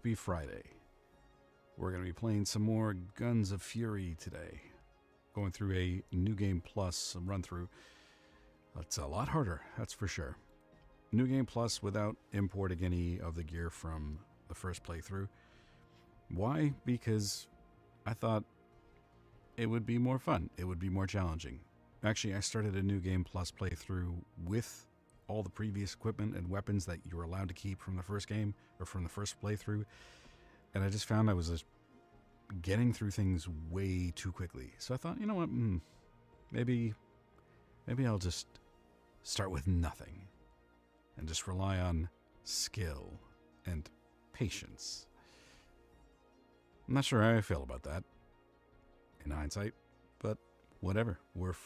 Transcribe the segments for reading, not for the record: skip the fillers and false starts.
Happy Friday. We're going to be playing some more Guns of Fury today. Going through a New Game Plus run-through. It's a lot harder, that's for sure. New Game Plus without importing any of the gear from the first playthrough. Why? Because I thought it would be more fun. It would be more challenging. Actually, I started a New Game Plus playthrough with all the previous equipment and weapons that you were allowed to keep from the first game or from the first playthrough, and I just found I was just getting through things way too quickly. So I thought, you know what, maybe I'll just start with nothing and just rely on skill and patience. I'm not sure how I feel about that in hindsight, but whatever. We've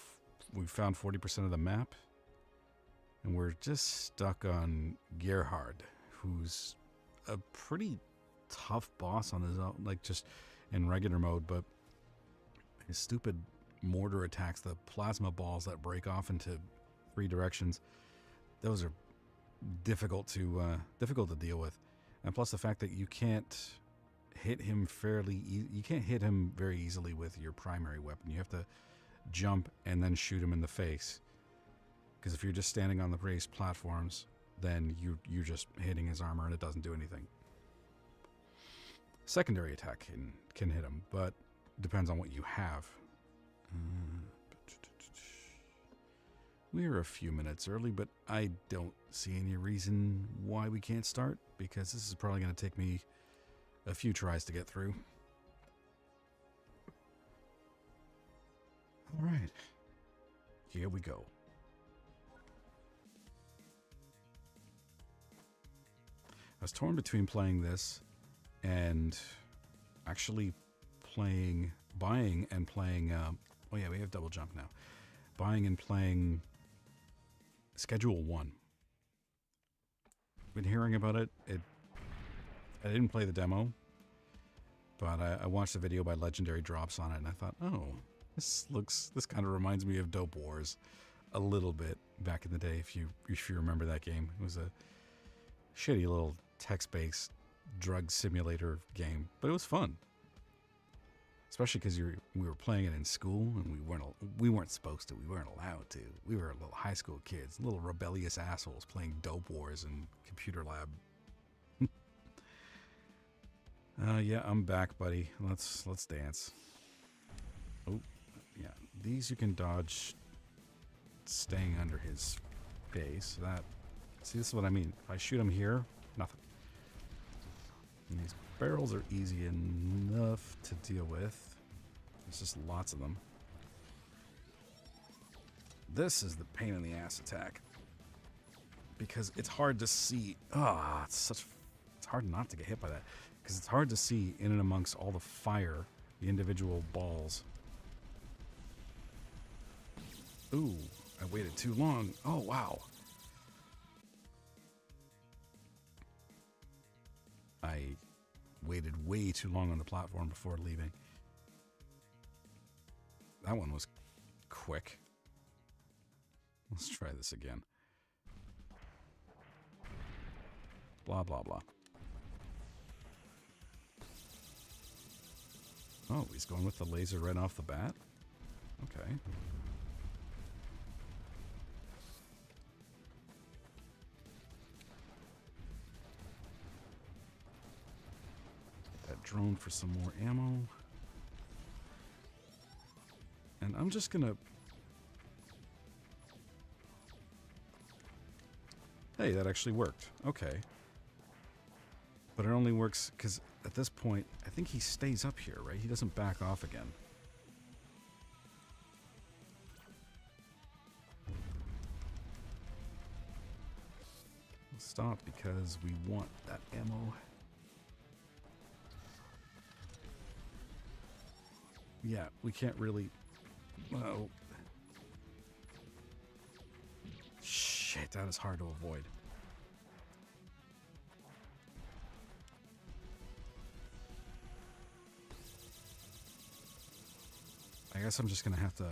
found 40% of the map. And we're just stuck on Gerhard, who's a pretty tough boss on his own, like just in regular mode, but his stupid mortar attacks, the plasma balls that break off into 3 directions, those are difficult to deal with. And plus the fact that you can't hit him you can't hit him very easily with your primary weapon. You have to jump and then shoot him in the face. Because if you're just standing on the raised platforms, then you're just hitting his armor and it doesn't do anything. Secondary attack can hit him, but depends on what you have. We are a few minutes early, but I don't see any reason why we can't start, because this is probably going to take me a few tries to get through. All right, here we go. I was torn between playing this and actually buying and playing, oh yeah, we have double jump now. Buying and playing Schedule 1. Been hearing about it. I didn't play the demo, but I watched a video by Legendary Drops on it, and I thought, oh, this kind of reminds me of Dope Wars a little bit back in the day, if you remember that game. It was a shitty little text-based drug simulator game, but it was fun, especially because we were playing it in school, and we weren't supposed to. We weren't allowed to. We were little high school kids, little rebellious assholes playing Dope Wars in computer lab. Yeah, I'm back, buddy. Let's dance. Oh, yeah. These you can dodge, staying under his face. See, this is what I mean. If I shoot him here, nothing. And these barrels are easy enough to deal with. There's just lots of them. This is the pain in the ass attack, because it's hard to see. It's hard not to get hit by that, because it's hard to see in and amongst all the fire, the individual balls. Ooh, I waited too long. Oh, wow. I waited way too long on the platform before leaving. That one was quick. Let's try this again. Blah, blah, blah. Oh, he's going with the laser right off the bat? Okay. That drone for some more ammo. And I'm just gonna... Hey, that actually worked. Okay. But it only works because at this point, I think he stays up here, right? He doesn't back off again. We'll stop because we want that ammo. Yeah, we can't really... Oh. Shit, that is hard to avoid. I guess I'm just going to have to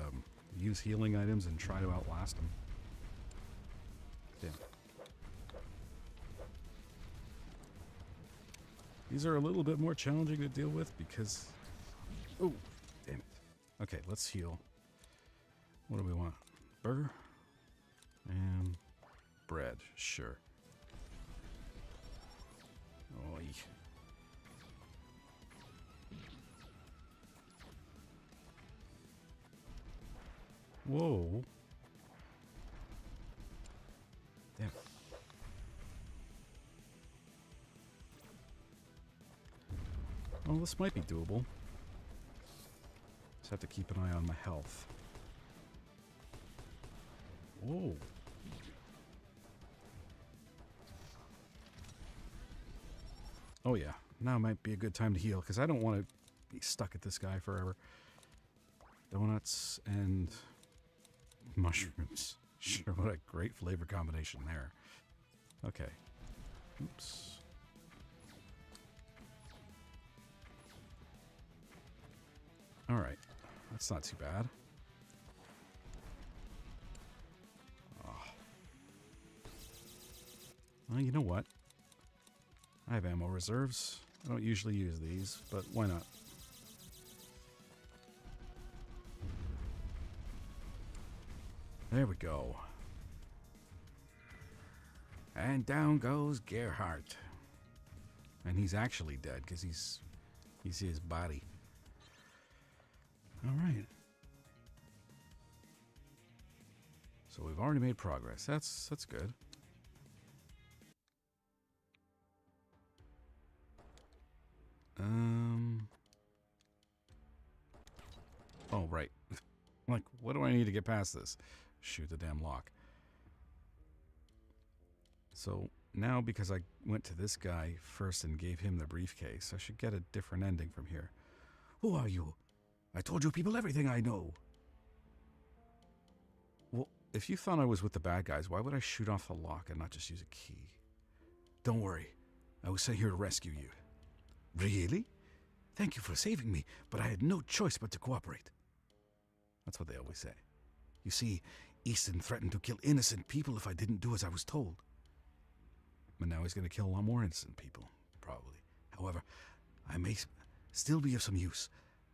use healing items and try to outlast him. Damn. These are a little bit more challenging to deal with because... Oh, damn it. Okay, let's heal. What do we want? Burger? And bread, sure. Oy. Whoa. Damn. Well, this might be doable. Just have to keep an eye on my health. Whoa. Oh yeah, now might be a good time to heal, because I don't want to be stuck at this guy forever. Donuts and mushrooms. Sure, what a great flavor combination there. Okay. Oops. Alright, that's not too bad. Oh. Well, you know what? I have ammo reserves. I don't usually use these, but why not? There we go. And down goes Gerhard. And he's actually dead because you see his body. All right. So we've already made progress. That's good. Oh, right. Like, what do I need to get past this? Shoot the damn lock. So now, because I went to this guy first and gave him the briefcase, I should get a different ending from here. Who are you? I told you people everything I know. Well, if you thought I was with the bad guys, why would I shoot off the lock and not just use a key? Don't worry. I was sent here to rescue you. Really? Thank you for saving me, but I had no choice but to cooperate. That's what they always say. You see, Easton threatened to kill innocent people if I didn't do as I was told. But now he's going to kill a lot more innocent people, probably. However, I may still be of some use.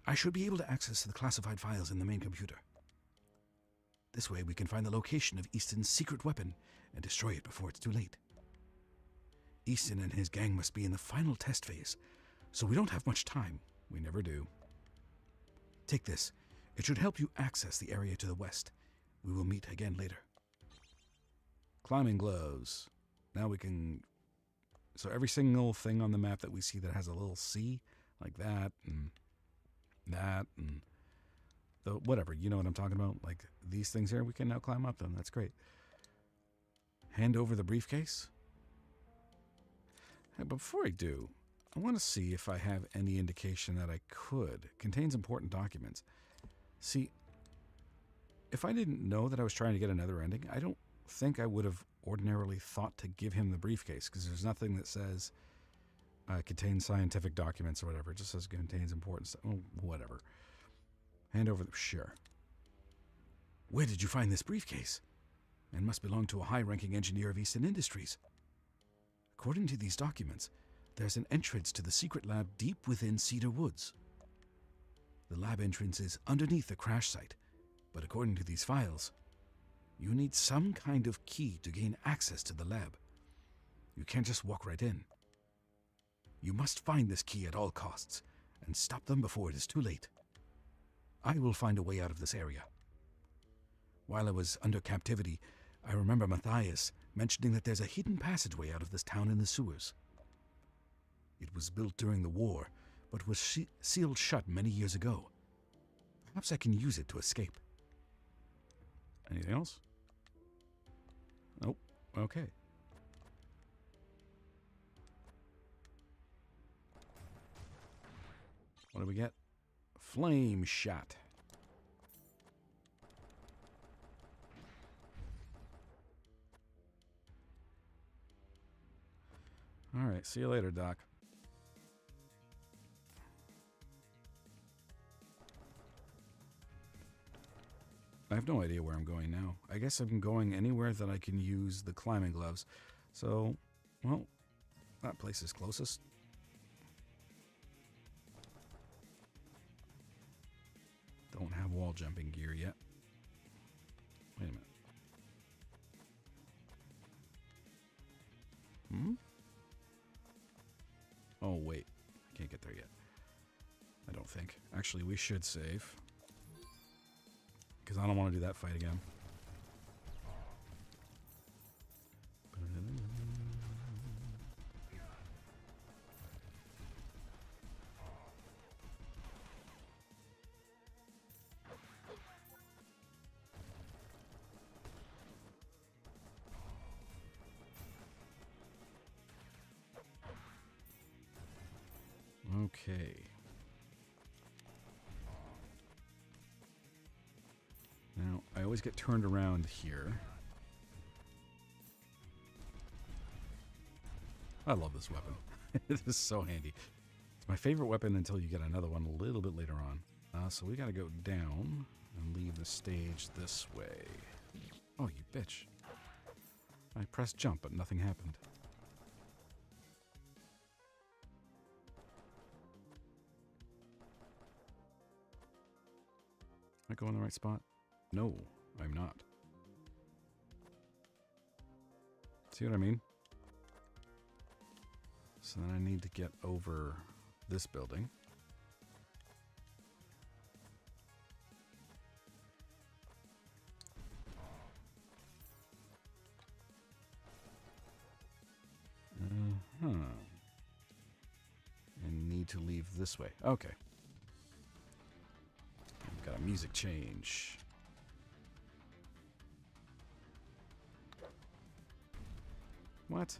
I should be able to access the classified files in the main computer. This way we can find the location of Easton's secret weapon and destroy it before it's too late. Easton and his gang must be in the final test phase, so we don't have much time. We never do. Take this. It should help you access the area to the west. We will meet again later. Climbing gloves. Now we can... So every single thing on the map that we see that has a little C, like that, and the whatever, you know what I'm talking about? Like these things here, we can now climb up them. That's great. Hand over the briefcase. Hey, but before I do, I want to see if I have any indication that I could. It contains important documents. See, if I didn't know that I was trying to get another ending, I don't think I would have ordinarily thought to give him the briefcase, because there's nothing that says contains scientific documents or whatever. It just says contains important stuff. Oh, whatever. Hand over the... Sure. Where did you find this briefcase? It must belong to a high-ranking engineer of Easton Industries. According to these documents, there's an entrance to the secret lab deep within Cedar Woods. The lab entrance is underneath the crash site, but according to these files, you need some kind of key to gain access to the lab. You can't just walk right in. You must find this key at all costs and stop them before it is too late. I will find a way out of this area. While I was under captivity, I remember Matthias mentioning that there's a hidden passageway out of this town in the sewers. It was built during the war, but was sealed shut many years ago. Perhaps I can use it to escape. Anything else? Nope. Okay. What do we get? Flame shot. All right. See you later, Doc. I have no idea where I'm going now. I guess I'm going anywhere that I can use the climbing gloves. So, well, that place is closest. don't have wall jumping gear yet. Wait a minute. Oh, wait. I can't get there yet. I don't think. Actually, we should save. Because I don't want to do that fight again. Okay. Now, I always get turned around here. I love this weapon. It is so handy. It's my favorite weapon until you get another one a little bit later on. So we gotta go down and leave the stage this way. Oh, you bitch. I pressed jump, but nothing happened. Am I going in the right spot? No, I'm not. See what I mean? So then I need to get over this building. And need to leave this way. Okay. We've got a music change. What?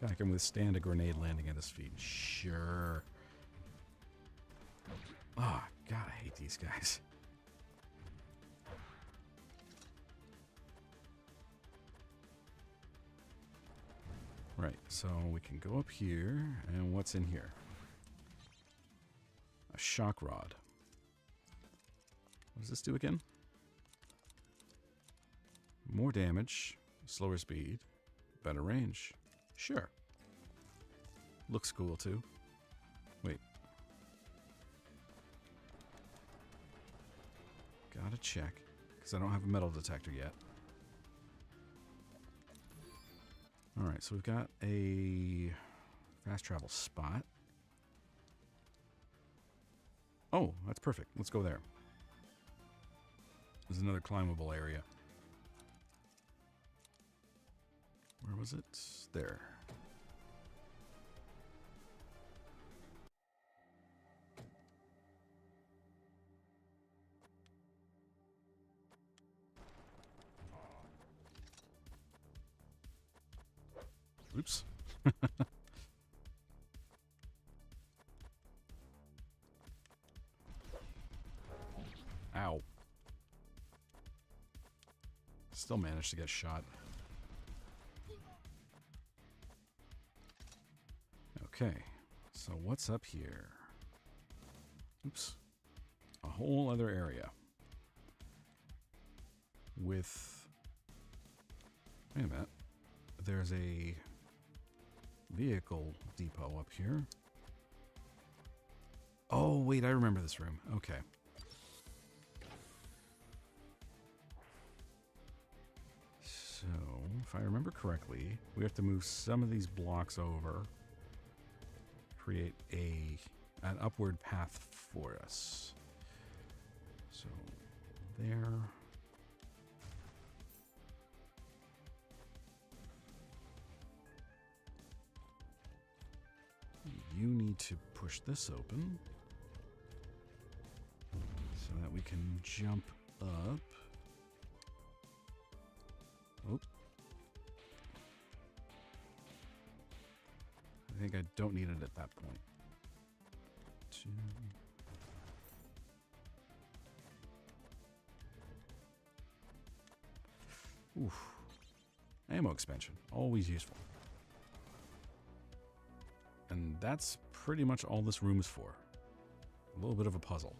Guy can withstand a grenade landing at his feet. Sure. Oh, God, I hate these guys. Right, so we can go up here, and what's in here? A shock rod. What does this do again? More damage, slower speed, better range. Sure. Looks cool, too. Wait. Gotta check, because I don't have a metal detector yet. Alright, so we've got a fast travel spot. Oh, that's perfect. Let's go there. There's another climbable area. Where was it? There. Oops. Ow. Still managed to get shot. Okay, so what's up here? Oops. A whole other area. With... Wait a minute. There's a vehicle depot up here. Oh, wait, I remember this room. Okay. So, if I remember correctly, we have to move some of these blocks over. Create an upward path for us. So, there. You need to push this open so that we can jump up. Oh. I think I don't need it at that point. Oof. Ammo expansion, always useful. And that's pretty much all this room is for. A little bit of a puzzle.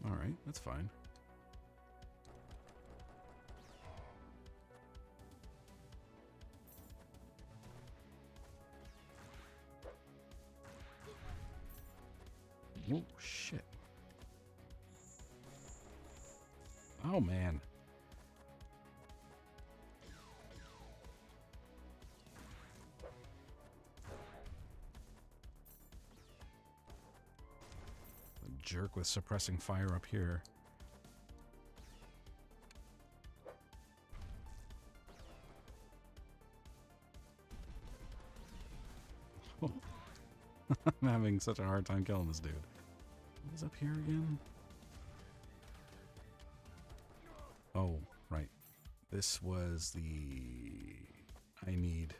Alright, that's fine. Oh, shit. Oh, man. A jerk with suppressing fire up here. Oh. I'm having such a hard time killing this dude. What was up here again? Oh, right. This was the... I need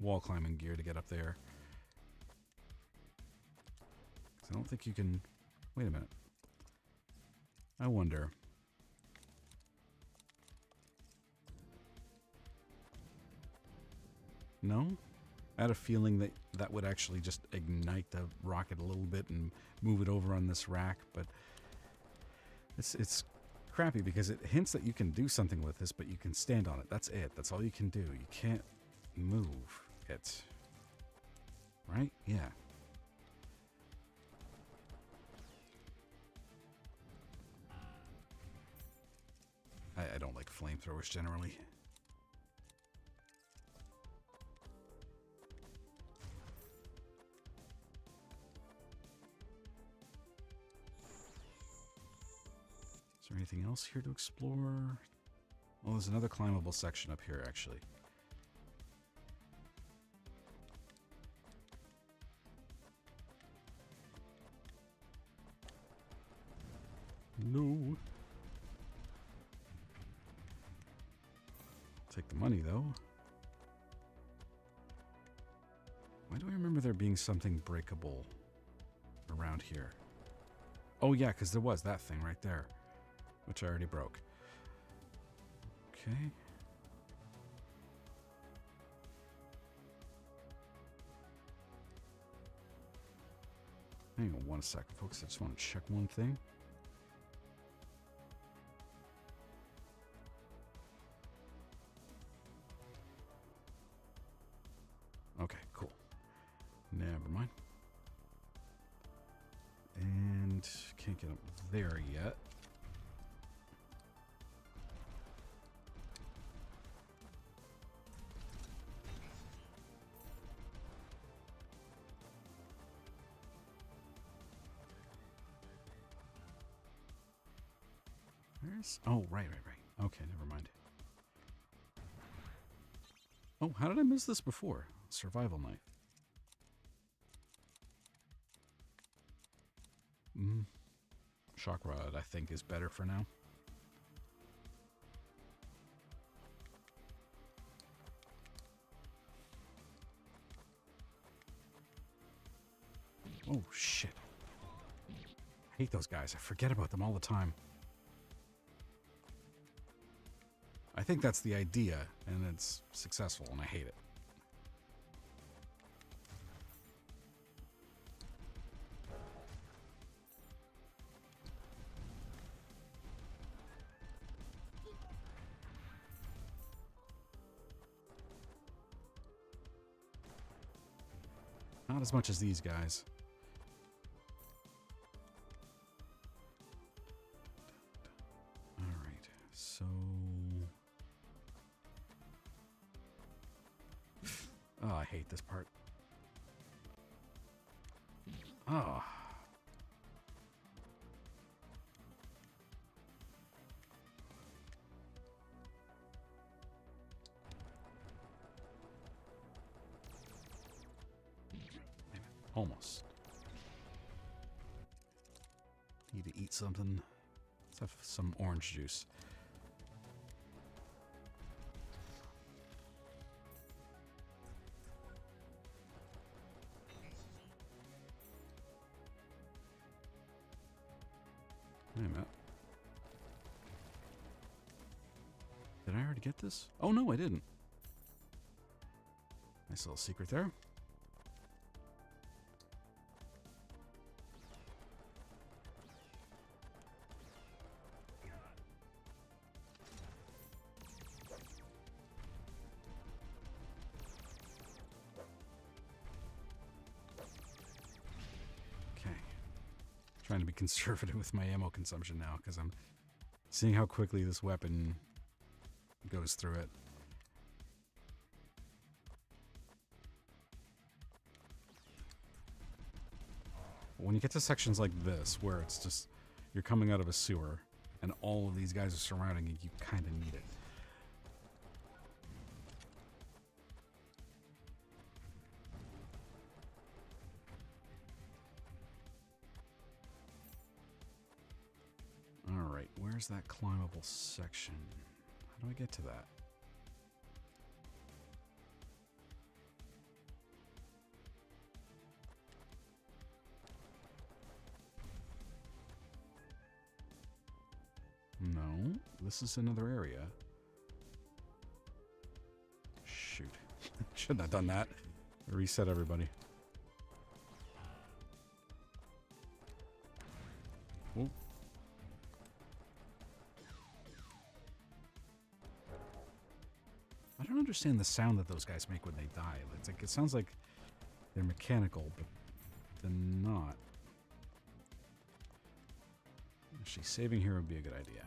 wall climbing gear to get up there. 'Cause I don't think you can... Wait a minute. I wonder... No? I had a feeling that that would actually just ignite the rocket a little bit and move it over on this rack, but it's crappy because it hints that you can do something with this, but you can stand on it. That's it. That's all you can do. You can't move it. Right? Yeah. I don't like flamethrowers generally. Is there anything else here to explore? Well, there's another climbable section up here, actually. No. Take the money, though. Why do I remember there being something breakable around here? Oh, yeah, because there was that thing right there, which I already broke. Okay. Hang on one second, folks. I just want to check one thing. Okay, cool. Never mind. And can't get up there yet. Where's... Oh, right. Okay, never mind. Oh, how did I miss this before? Survival knife. Shock rod, I think, is better for now. Oh, shit. I hate those guys. I forget about them all the time. I think that's the idea, and it's successful, and I hate it. Not as much as these guys. Alright, so... Oh, I hate this part. Oh. Almost. Need to eat something. Let's have some orange juice. Wait a minute. Did I already get this? Oh no, I didn't. Nice little secret there. trying to be conservative with my ammo consumption now because I'm seeing how quickly this weapon goes through it. When you get to sections like this, where it's just, you're coming out of a sewer, and all of these guys are surrounding you, you kind of need it. Alright, where's that climbable section? How do I get to that? No, this is another area. Shoot. Shouldn't have done that. Reset everybody. Oh. I don't understand the sound that those guys make when they die. It's like, it sounds like they're mechanical, but they're not. Actually, saving here would be a good idea.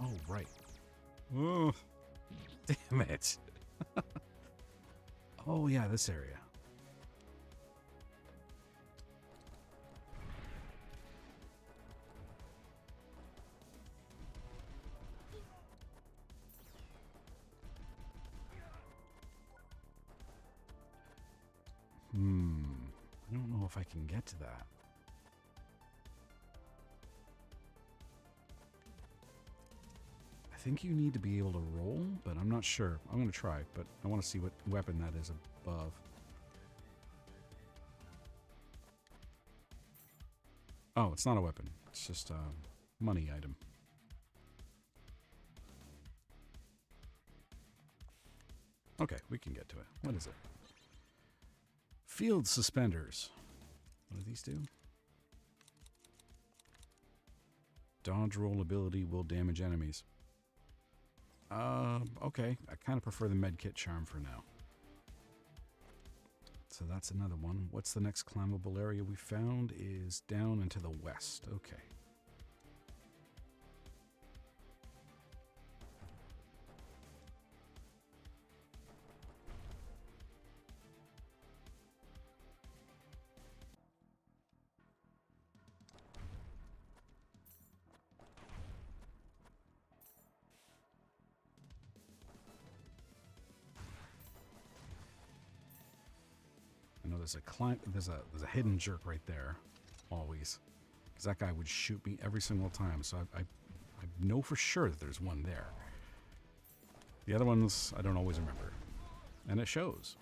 Oh, right. Oh, damn it. Oh, yeah, this area. I don't know if I can get to that. I think you need to be able to roll, but I'm not sure. I'm going to try, but I want to see what weapon that is above. Oh, it's not a weapon. It's just a money item. Okay, we can get to it. What is it? Field suspenders. What do these do? Dodge roll ability will damage enemies. Okay. I kind of prefer the medkit charm for now. So that's another one. What's the next climbable area we found? Is down and to the west. Okay. There's a hidden jerk right there, always, because that guy would shoot me every single time. So I know for sure that there's one there. The other ones I don't always remember, and it shows.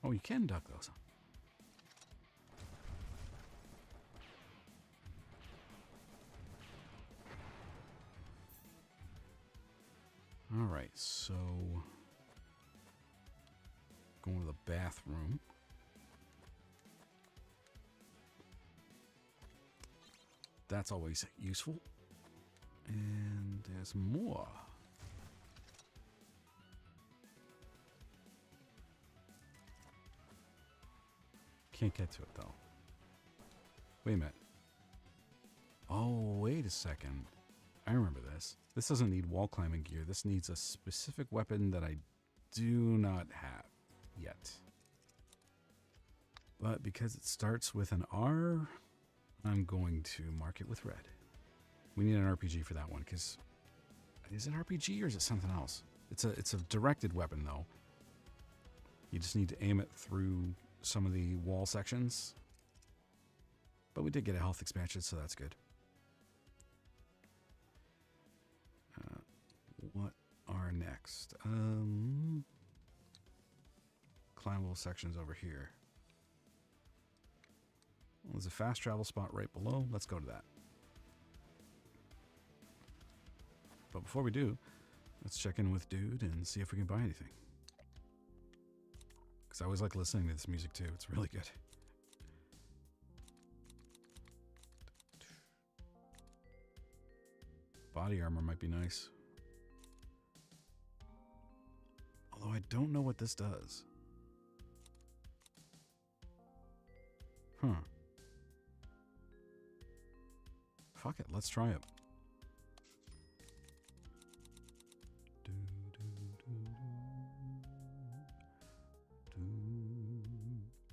Oh, you can duck those. All right, so going to the bathroom. That's always useful. And there's more. Can't get to it though. Wait a minute. Oh, wait a second. I remember this. This doesn't need wall climbing gear. This needs a specific weapon that I do not have yet. But because it starts with an R, I'm going to mark it with red. We need an RPG for that one, because is it RPG or is it something else? It's a directed weapon, though. You just need to aim it through some of the wall sections. But we did get a health expansion, so that's good. What are next? Climbable sections over here. Well, there's a fast travel spot right below. Let's go to that. But before we do, let's check in with Dude and see if we can buy anything. Because I always like listening to this music too. It's really good. Body armor might be nice. Although I don't know what this does. Huh. Fuck it, let's try it.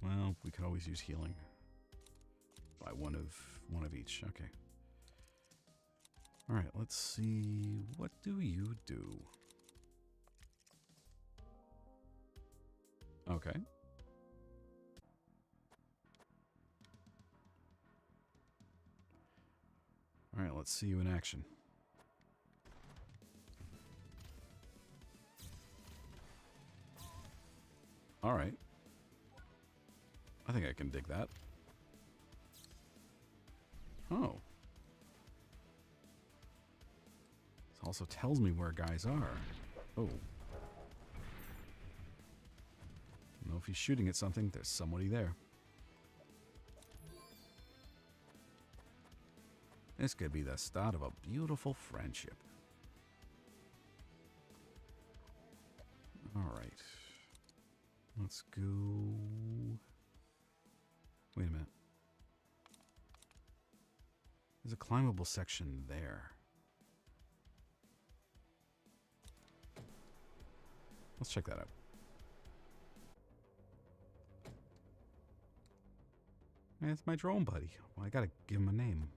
Well, we could always use healing. Buy one of each. Okay. All right, let's see. What do you do? Okay. All right, let's see you in action. All right. I think I can dig that. Oh. This also tells me where guys are. Oh. I know if he's shooting at something, there's somebody there. This could be the start of a beautiful friendship. All right. Let's go. Wait a minute. There's a climbable section there. Let's check that out. Hey, it's my drone buddy. Well, I gotta give him a name.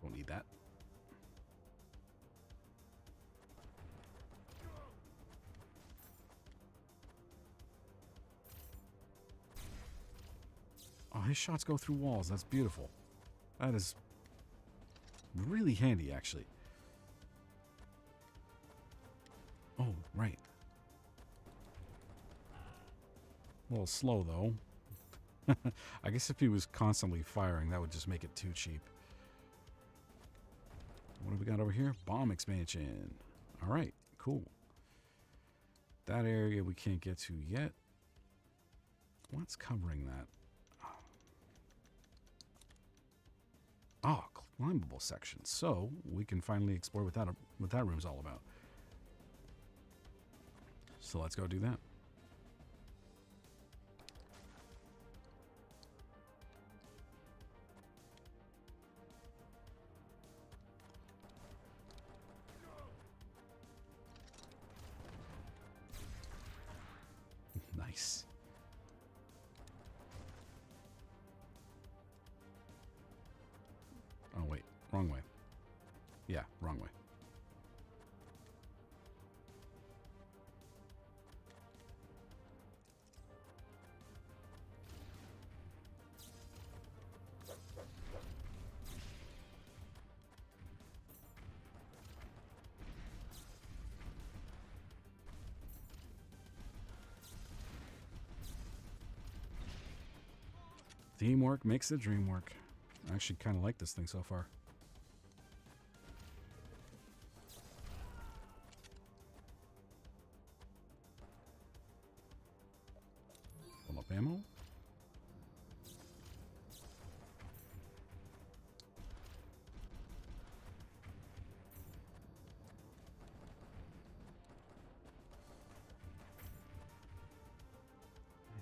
Don't need that. Oh, his shots go through walls. That's beautiful. That is really handy, actually. Oh, right. A little slow, though. I guess if he was constantly firing, that would just make it too cheap. What do we got over here? Bomb expansion. All right, cool. That area we can't get to yet. What's covering that? Oh, climbable section. So we can finally explore what that room's all about. So let's go do that. Nice. Oh, wait. Wrong way. Yeah, wrong way. Teamwork makes the dream work. I actually kind of like this thing so far. Pull up ammo.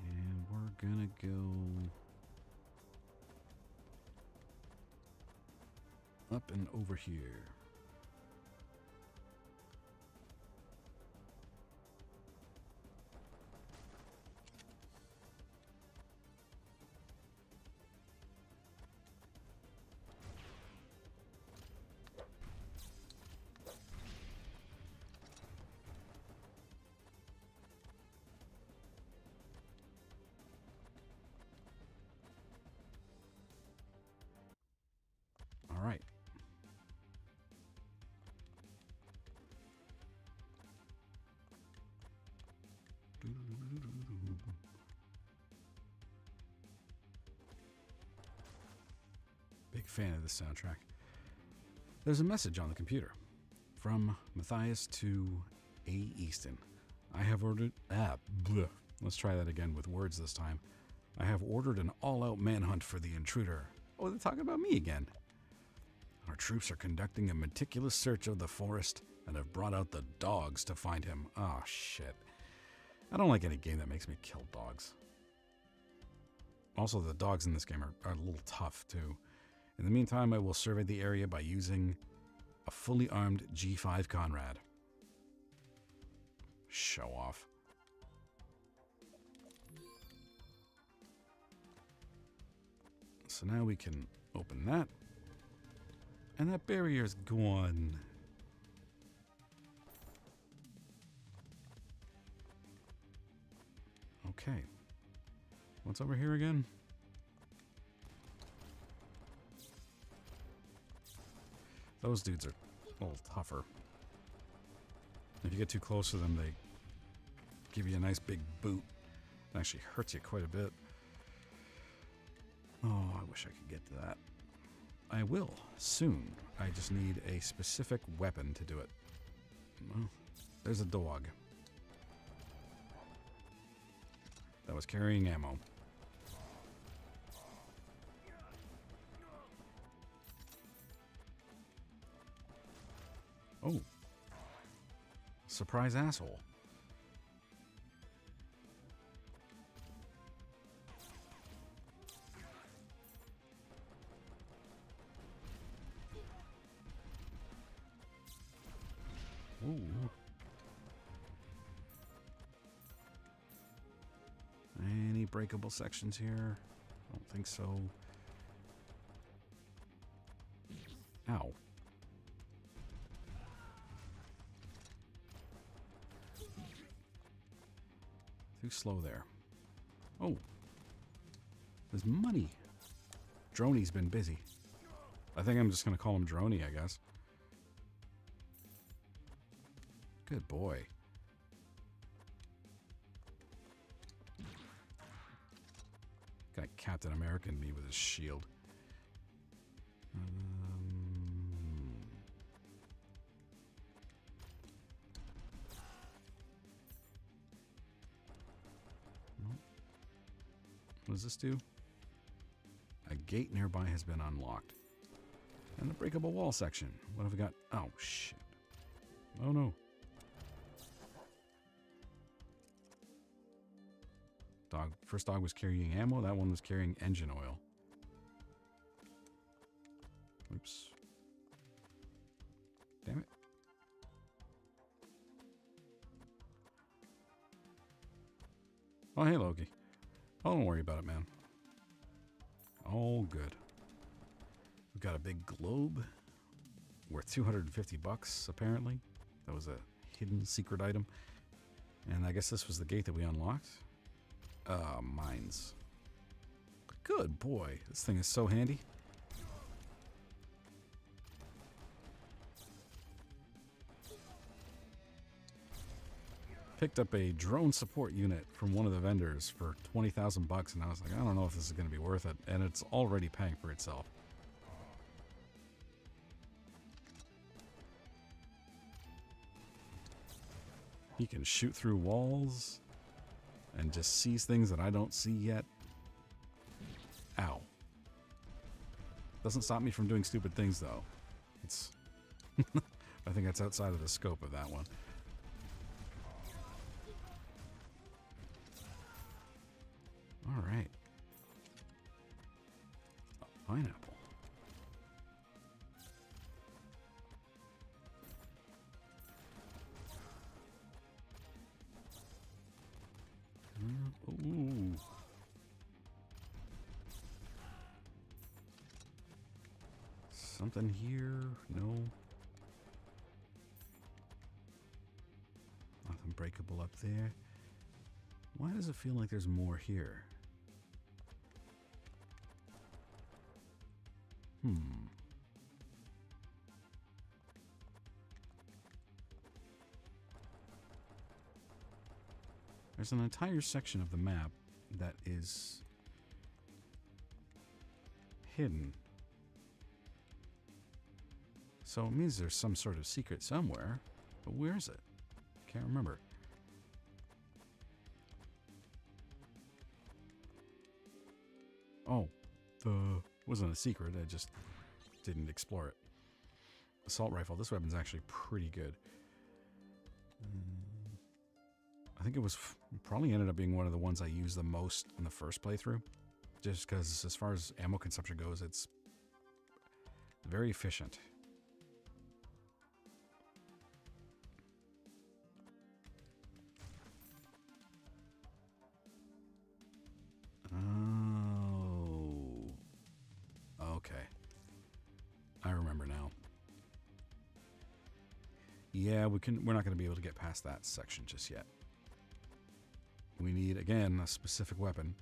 And we're gonna go up and over here. Big fan of this soundtrack. There's a message on the computer from Matthias to A. Easton. I have ordered... bleh. Let's try that again with words this time. I have ordered an all-out manhunt for the intruder. Oh, they're talking about me again. Our troops are conducting a meticulous search of the forest and have brought out the dogs to find him. Oh, shit. I don't like any game that makes me kill dogs. Also, the dogs in this game are a little tough, too. In the meantime, I will survey the area by using a fully armed G5 Conrad. Show off. So now we can open that. And that barrier's gone. Okay. What's over here again? Those dudes are a little tougher. If you get too close to them, they give you a nice big boot. It actually hurts you quite a bit. Oh, I wish I could get to that. I will, soon. I just need a specific weapon to do it. Well, there's a dog that was carrying ammo. Oh. Surprise asshole. Ooh. Any breakable sections here? I don't think so. Ow. Too slow there. Oh. There's money. Droney's been busy. I think I'm just going to call him Droney, I guess. Good boy. Got Captain America in me with his shield. What does this do? A gate nearby has been unlocked. And the breakable wall section. What have we got? Oh, shit. Oh, no. First dog was carrying ammo. That one was carrying engine oil. Oops. Damn it. Oh, hey, Loki. Oh, don't worry about it, man. All good. We've got a big globe worth 250 bucks, apparently. That was a hidden secret item. And I guess this was the gate that we unlocked. Mines. Good boy. This thing is so handy. Picked up a drone support unit from one of the vendors for 20,000 bucks, and I was like, I don't know if this is going to be worth it, and it's already paying for itself. He can shoot through walls and just sees things that I don't see yet. Ow. Doesn't stop me from doing stupid things, though. It's I think that's outside of the scope of that one. All right. A pineapple. Ooh. Something here? No. Nothing breakable up there. Why does it feel like there's more here? There's an entire section of the map that is hidden. So it means there's some sort of secret somewhere. But where is it? Can't remember. Oh, wasn't a secret. I just didn't explore it. Assault rifle. This weapon's actually pretty good. I think it was probably ended up being one of the ones I used the most in the first playthrough. Just because as far as ammo consumption goes, it's very efficient. Oh. Okay. I remember now. Yeah, we're not going to be able to get past that section just yet. We need, again, a specific weapon.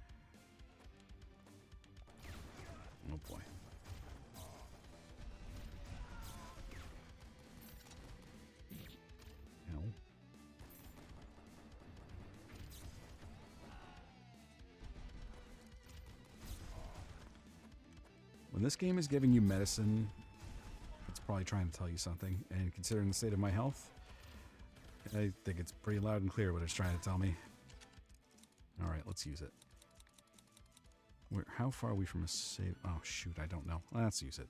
Oh boy. No. When this game is giving you medicine, it's probably trying to tell you something. And considering the state of my health, I think it's pretty loud and clear what it's trying to tell me. Alright, let's use it. How far are we from a save? Oh, shoot, I don't know. Let's use it.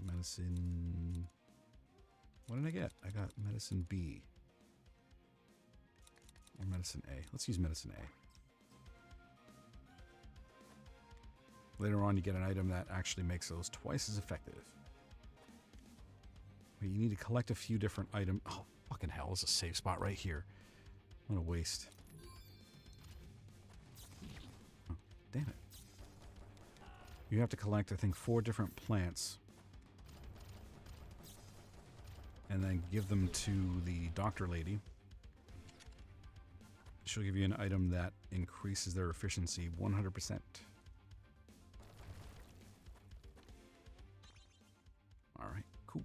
Medicine... What did I get? I got medicine B. Or medicine A. Let's use medicine A. Later on, you get an item that actually makes those twice as effective. But you need to collect a few different items. Oh, fucking hell, there's a save spot right here. What a waste. Oh, damn it. You have to collect, I think, 4 different plants. And then give them to the doctor lady. She'll give you an item that increases their efficiency 100%. Alright, cool.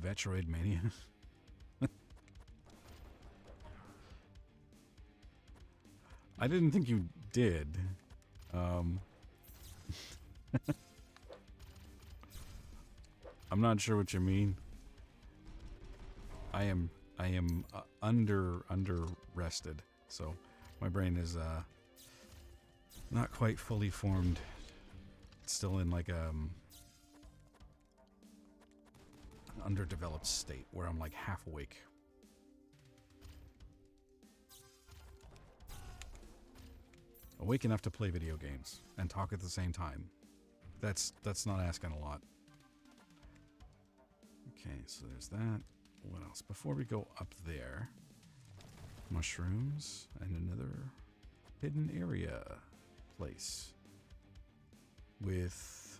Vetroid Mania. I didn't think you did. I'm not sure what you mean. I am under rested, so my brain is not quite fully formed. It's still in like an underdeveloped state where I'm like half awake. Awake enough to play video games and talk at the same time. That's not asking a lot. Okay, so there's that. What else? Before we go up there, mushrooms and another hidden area place with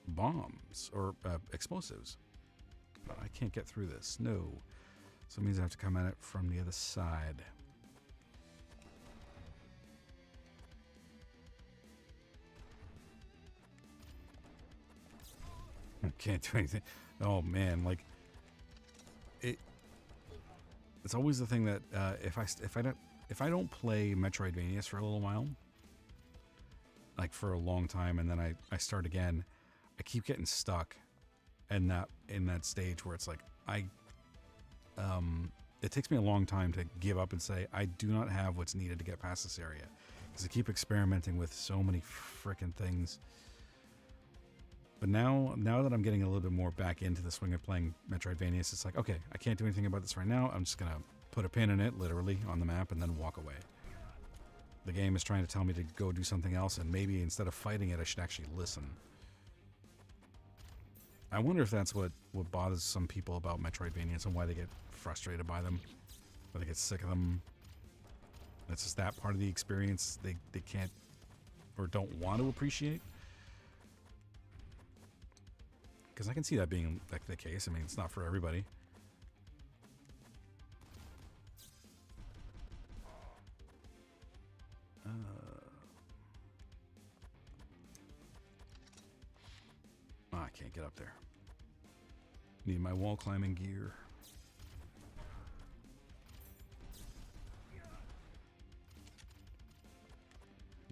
bombs or explosives. But I can't get through this. No. So it means I have to come at it from the other side. I can't do anything. Oh man, like it's always the thing that if I don't play Metroidvanias for a little while, like for a long time, and then I start again, I keep getting stuck in that stage where it's like it takes me a long time to give up and say I do not have what's needed to get past this area because I keep experimenting with so many frickin' things. But now that I'm getting a little bit more back into the swing of playing Metroidvanias, it's like, okay, I can't do anything about this right now. I'm just going to put a pin in it, literally, on the map, and then walk away. The game is trying to tell me to go do something else, and maybe instead of fighting it, I should actually listen. I wonder if that's what bothers some people about Metroidvanias and why they get frustrated by them, or they get sick of them. It's just that part of the experience they can't or don't want to appreciate. Because I can see that being like the case. I mean, it's not for everybody. I can't get up there. Need my wall climbing gear.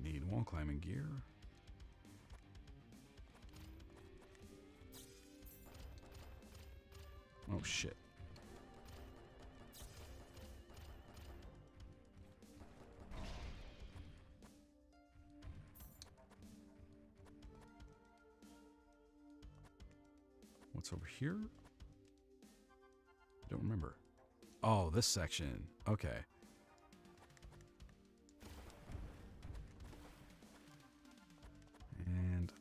Need wall climbing gear. Oh, shit. What's over here? I don't remember. Oh, this section. Okay. And,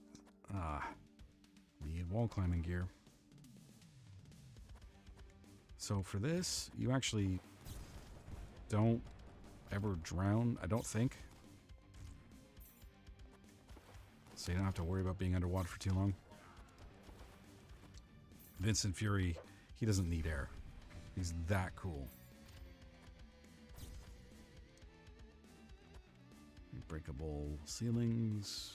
need wall climbing gear. So for this, you actually don't ever drown, I don't think. So you don't have to worry about being underwater for too long. Vincent Fury, he doesn't need air. He's that cool. Breakable ceilings.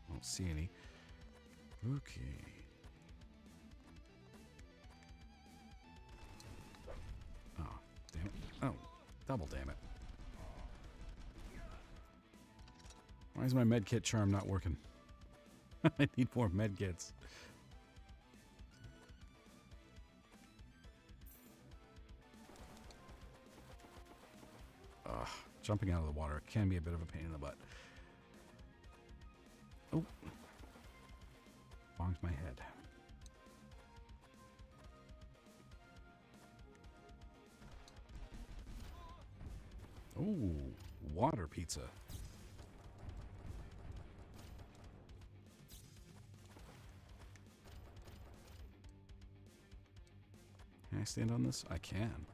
I don't see any. Okay. Oh, damn it. Oh, double damn it. Why is my medkit charm not working? I need more medkits. Jumping out of the water can be a bit of a pain in the butt. Oh. Bonked my head. Oh, water pizza. Can I stand on this? I can.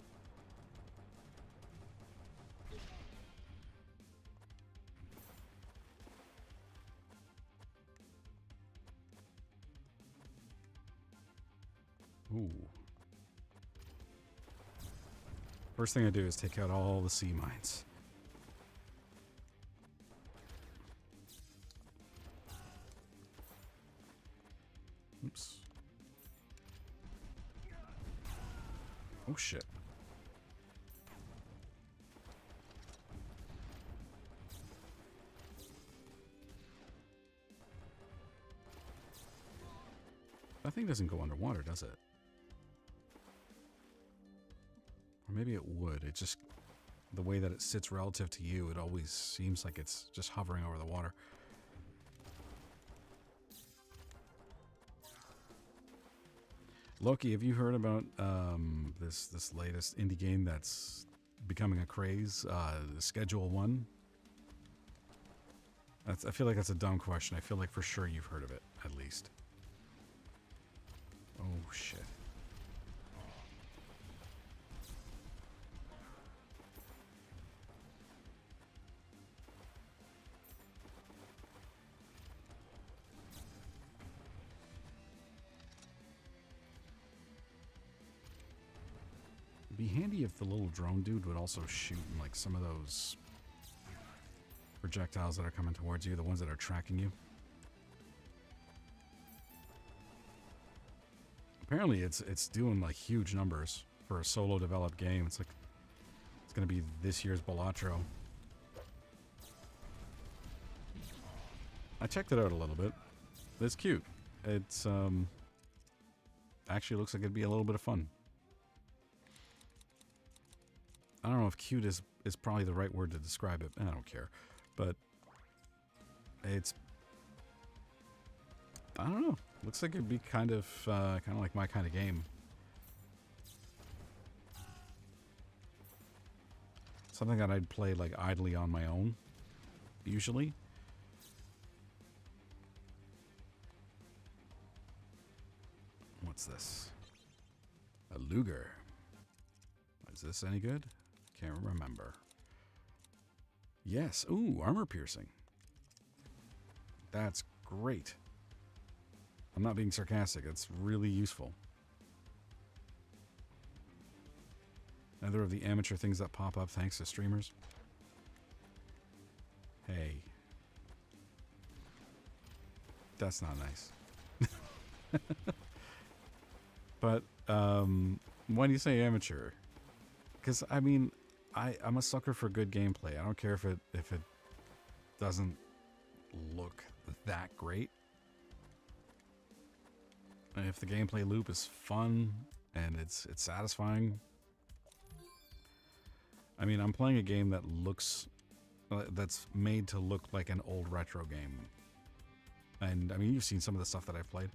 Ooh. First thing I do is take out all the sea mines. Oops. Oh shit. That thing doesn't go underwater, does it? Or maybe it would. It just, the way that it sits relative to you, it always seems like it's just hovering over the water. Loki, have you heard about this latest indie game that's becoming a craze? Schedule 1? I feel like that's a dumb question. I feel like for sure you've heard of it, at least. Oh, shit. It'd be handy if the little drone dude would also shoot in, like, some of those projectiles that are coming towards you, the ones that are tracking you. Apparently it's doing like huge numbers for a solo developed game. It's like it's gonna be this year's Balatro. I checked it out a little bit. It's cute. It's actually looks like it'd be a little bit of fun. I don't know if cute is probably the right word to describe it. I don't care. But it's, I don't know. Looks like it'd be kind of like my kind of game. Something that I'd play like idly on my own, usually. What's this? A Luger. Is this any good? Can't remember. Yes. Ooh, armor piercing. That's great. I'm not being sarcastic. It's really useful. Another of the amateur things that pop up thanks to streamers. Hey. That's not nice. But, why do you say amateur? Because, I mean, I'm a sucker for good gameplay. I don't care if it doesn't look that great. And if the gameplay loop is fun and it's satisfying. I mean, I'm playing a game that looks that's made to look like an old retro game. And I mean, you've seen some of the stuff that I've played.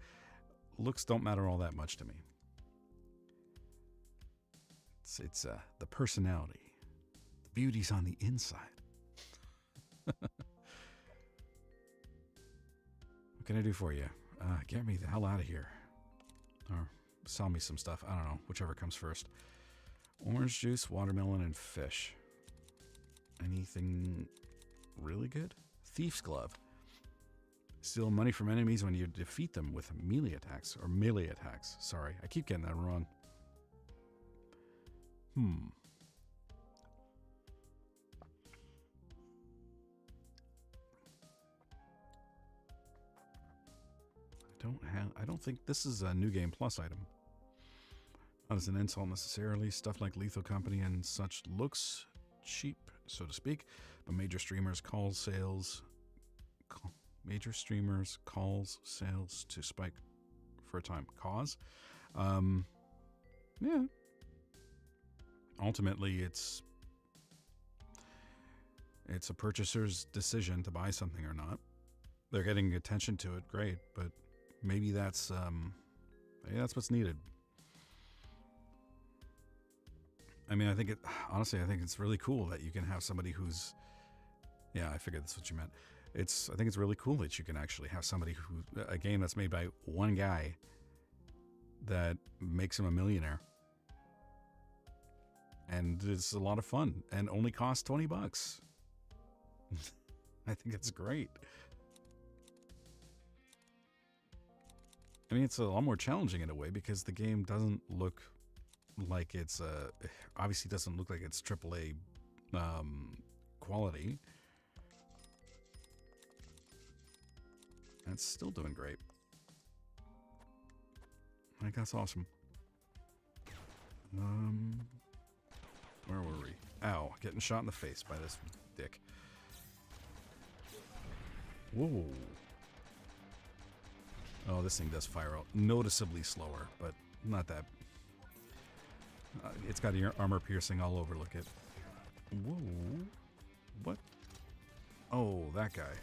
Looks don't matter all that much to me. It's the personality. The beauty's on the inside. What can I do for you? Get me the hell out of here. Or sell me some stuff. I don't know. Whichever comes first. Orange juice, watermelon, and fish. Anything really good? Thief's glove. Steal money from enemies when you defeat them with melee attacks. Or melee attacks. Sorry, I keep getting that wrong. I don't think this is a New Game Plus item. Not as an insult necessarily. Stuff like Lethal Company and such looks cheap, so to speak, but major streamers calls sales to spike for a time. Cause? Yeah. Ultimately, it's a purchaser's decision to buy something or not. They're getting attention to it, great, but maybe that's what's needed. I mean, I think it's really cool that you can have somebody who's, I figured that's what you meant. I think it's really cool that you can actually have somebody a game that's made by one guy that makes him a millionaire. And it's a lot of fun and only costs $20. I think it's great. I mean, it's a lot more challenging in a way because the game doesn't look like it's obviously doesn't look like it's AAA quality. And it's still doing great. I think that's awesome. Where were we? Ow, getting shot in the face by this dick. Whoa. Oh, this thing does fire out noticeably slower, but not that. It's got armor piercing all over. Look at. Whoa. What? Oh, that guy.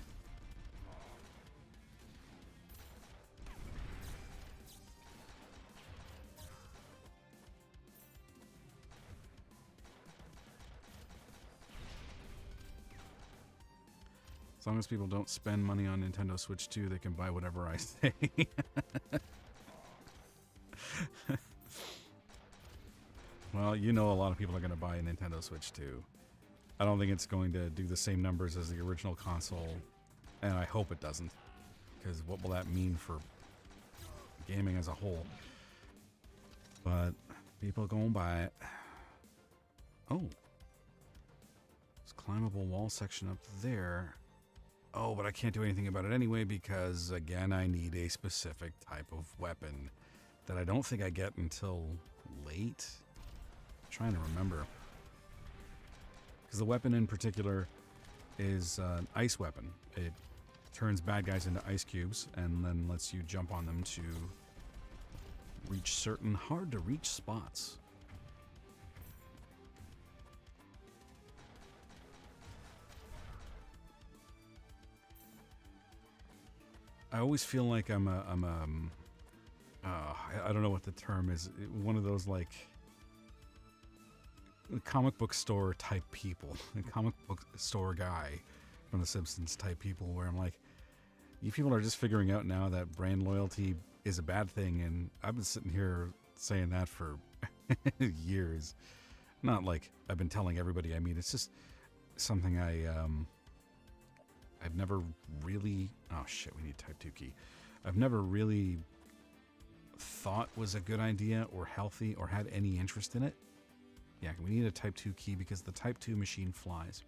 As long as people don't spend money on Nintendo Switch 2, they can buy whatever I say. Well, you know a lot of people are going to buy a Nintendo Switch 2. I don't think it's going to do the same numbers as the original console, and I hope it doesn't, because what will that mean for gaming as a whole? But people are going to buy it. Oh. There's a climbable wall section up there. Oh, but I can't do anything about it anyway because, again, I need a specific type of weapon that I don't think I get until late. I'm trying to remember. Because the weapon in particular is an ice weapon. It turns bad guys into ice cubes and then lets you jump on them to reach certain hard-to-reach spots. I always feel like I'm I don't know what the term is. One of those like comic book store type people, a comic book store guy from The Simpsons type people, where I'm like, you people are just figuring out now that brand loyalty is a bad thing, and I've been sitting here saying that for years. Not like I've been telling everybody. I mean, it's just something I've never really... Oh, shit, we need Type 2 key. I've never really thought was a good idea or healthy or had any interest in it. Yeah, we need a Type 2 key because the Type 2 machine flies.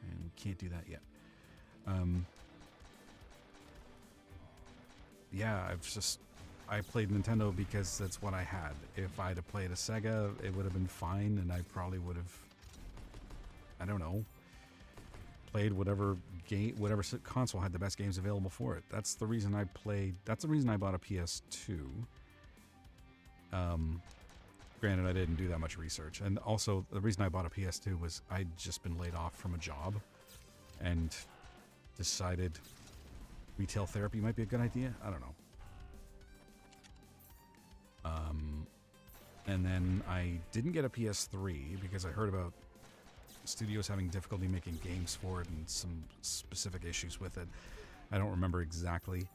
And we can't do that yet. Yeah, I played Nintendo because that's what I had. If I'd have played a Sega, it would have been fine, and I probably would have... I don't know. Played whatever console had the best games available for it. That's the reason I bought a PS2. Granted, I didn't do that much research. And also, the reason I bought a PS2 was I'd just been laid off from a job and decided retail therapy might be a good idea. I don't know. And then I didn't get a PS3 because I heard about studios having difficulty making games for it and some specific issues with it. I don't remember exactly.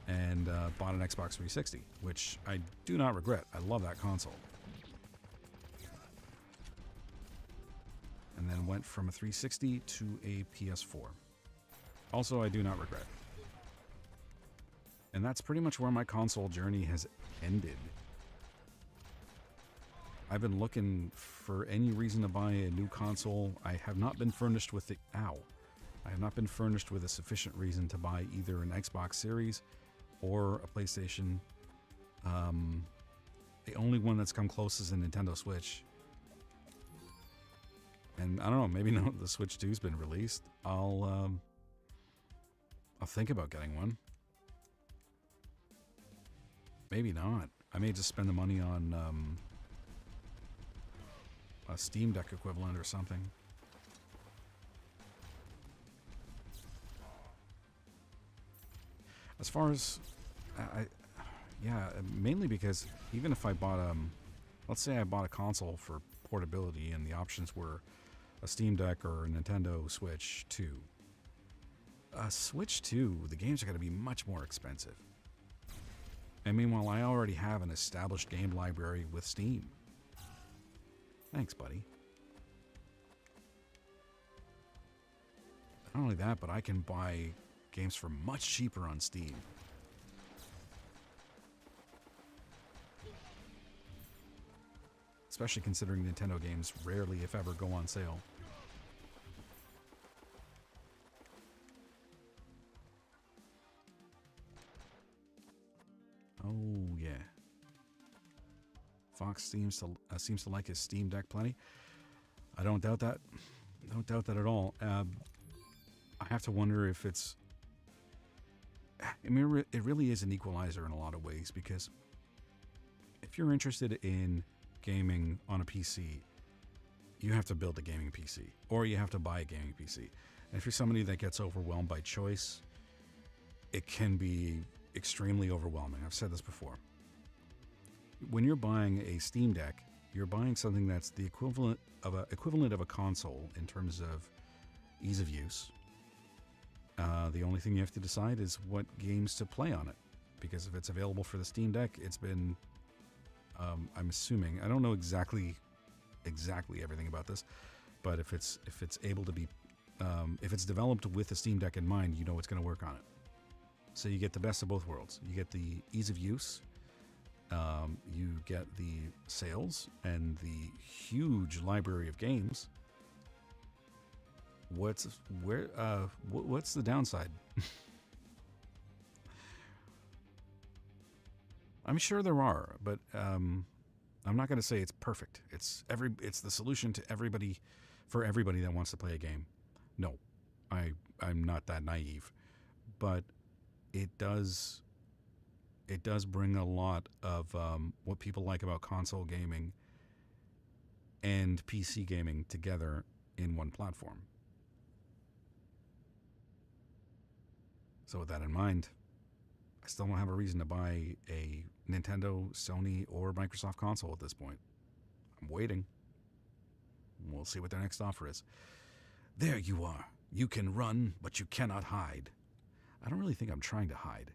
And bought an Xbox 360, which I do not regret. I love that console. And then went from a 360 to a PS4. Also, I do not regret. And that's pretty much where my console journey has ended. I've been looking for any reason to buy a new console. I have not been furnished with I have not been furnished with a sufficient reason to buy either an Xbox Series or a PlayStation. The only one that's come close is a Nintendo Switch. And I don't know, maybe now the Switch 2's been released, I'll think about getting one. Maybe not. I may just spend the money on a Steam Deck equivalent or something. As far as, yeah, mainly because even if I bought, let's say I bought a console for portability and the options were a Steam Deck or a Nintendo Switch 2. A Switch 2, the games are going to be much more expensive. And meanwhile, I already have an established game library with Steam. Thanks, buddy. Not only that, but I can buy games for much cheaper on Steam. Especially considering Nintendo games rarely, if ever, go on sale. Oh, yeah. Fox seems to like his Steam Deck plenty. I don't doubt that. Don't doubt that at all. I have to wonder if it's... I mean, it really is an equalizer in a lot of ways, because if you're interested in gaming on a PC, you have to build a gaming PC, or you have to buy a gaming PC. And if you're somebody that gets overwhelmed by choice, it can be extremely overwhelming. I've said this before. When you're buying a Steam Deck, you're buying something that's the equivalent of a console in terms of ease of use. The only thing you have to decide is what games to play on it, because if it's available for the Steam Deck, it's been, I'm assuming, I don't know exactly everything about this, but if it's able to be, if it's developed with the Steam Deck in mind, you know it's going to work on it. So you get the best of both worlds. You get the ease of use, you get the sales and the huge library of games. What's the downside? I'm sure there are, but I'm not going to say it's perfect. It's the solution to everybody, for everybody that wants to play a game. No, I'm not that naive, but it does bring a lot of what people like about console gaming and PC gaming together in one platform. So with that in mind, I still don't have a reason to buy a Nintendo, Sony, or Microsoft console at this point. I'm waiting. We'll see what their next offer is. There you are. You can run, but you cannot hide. I don't really think I'm trying to hide.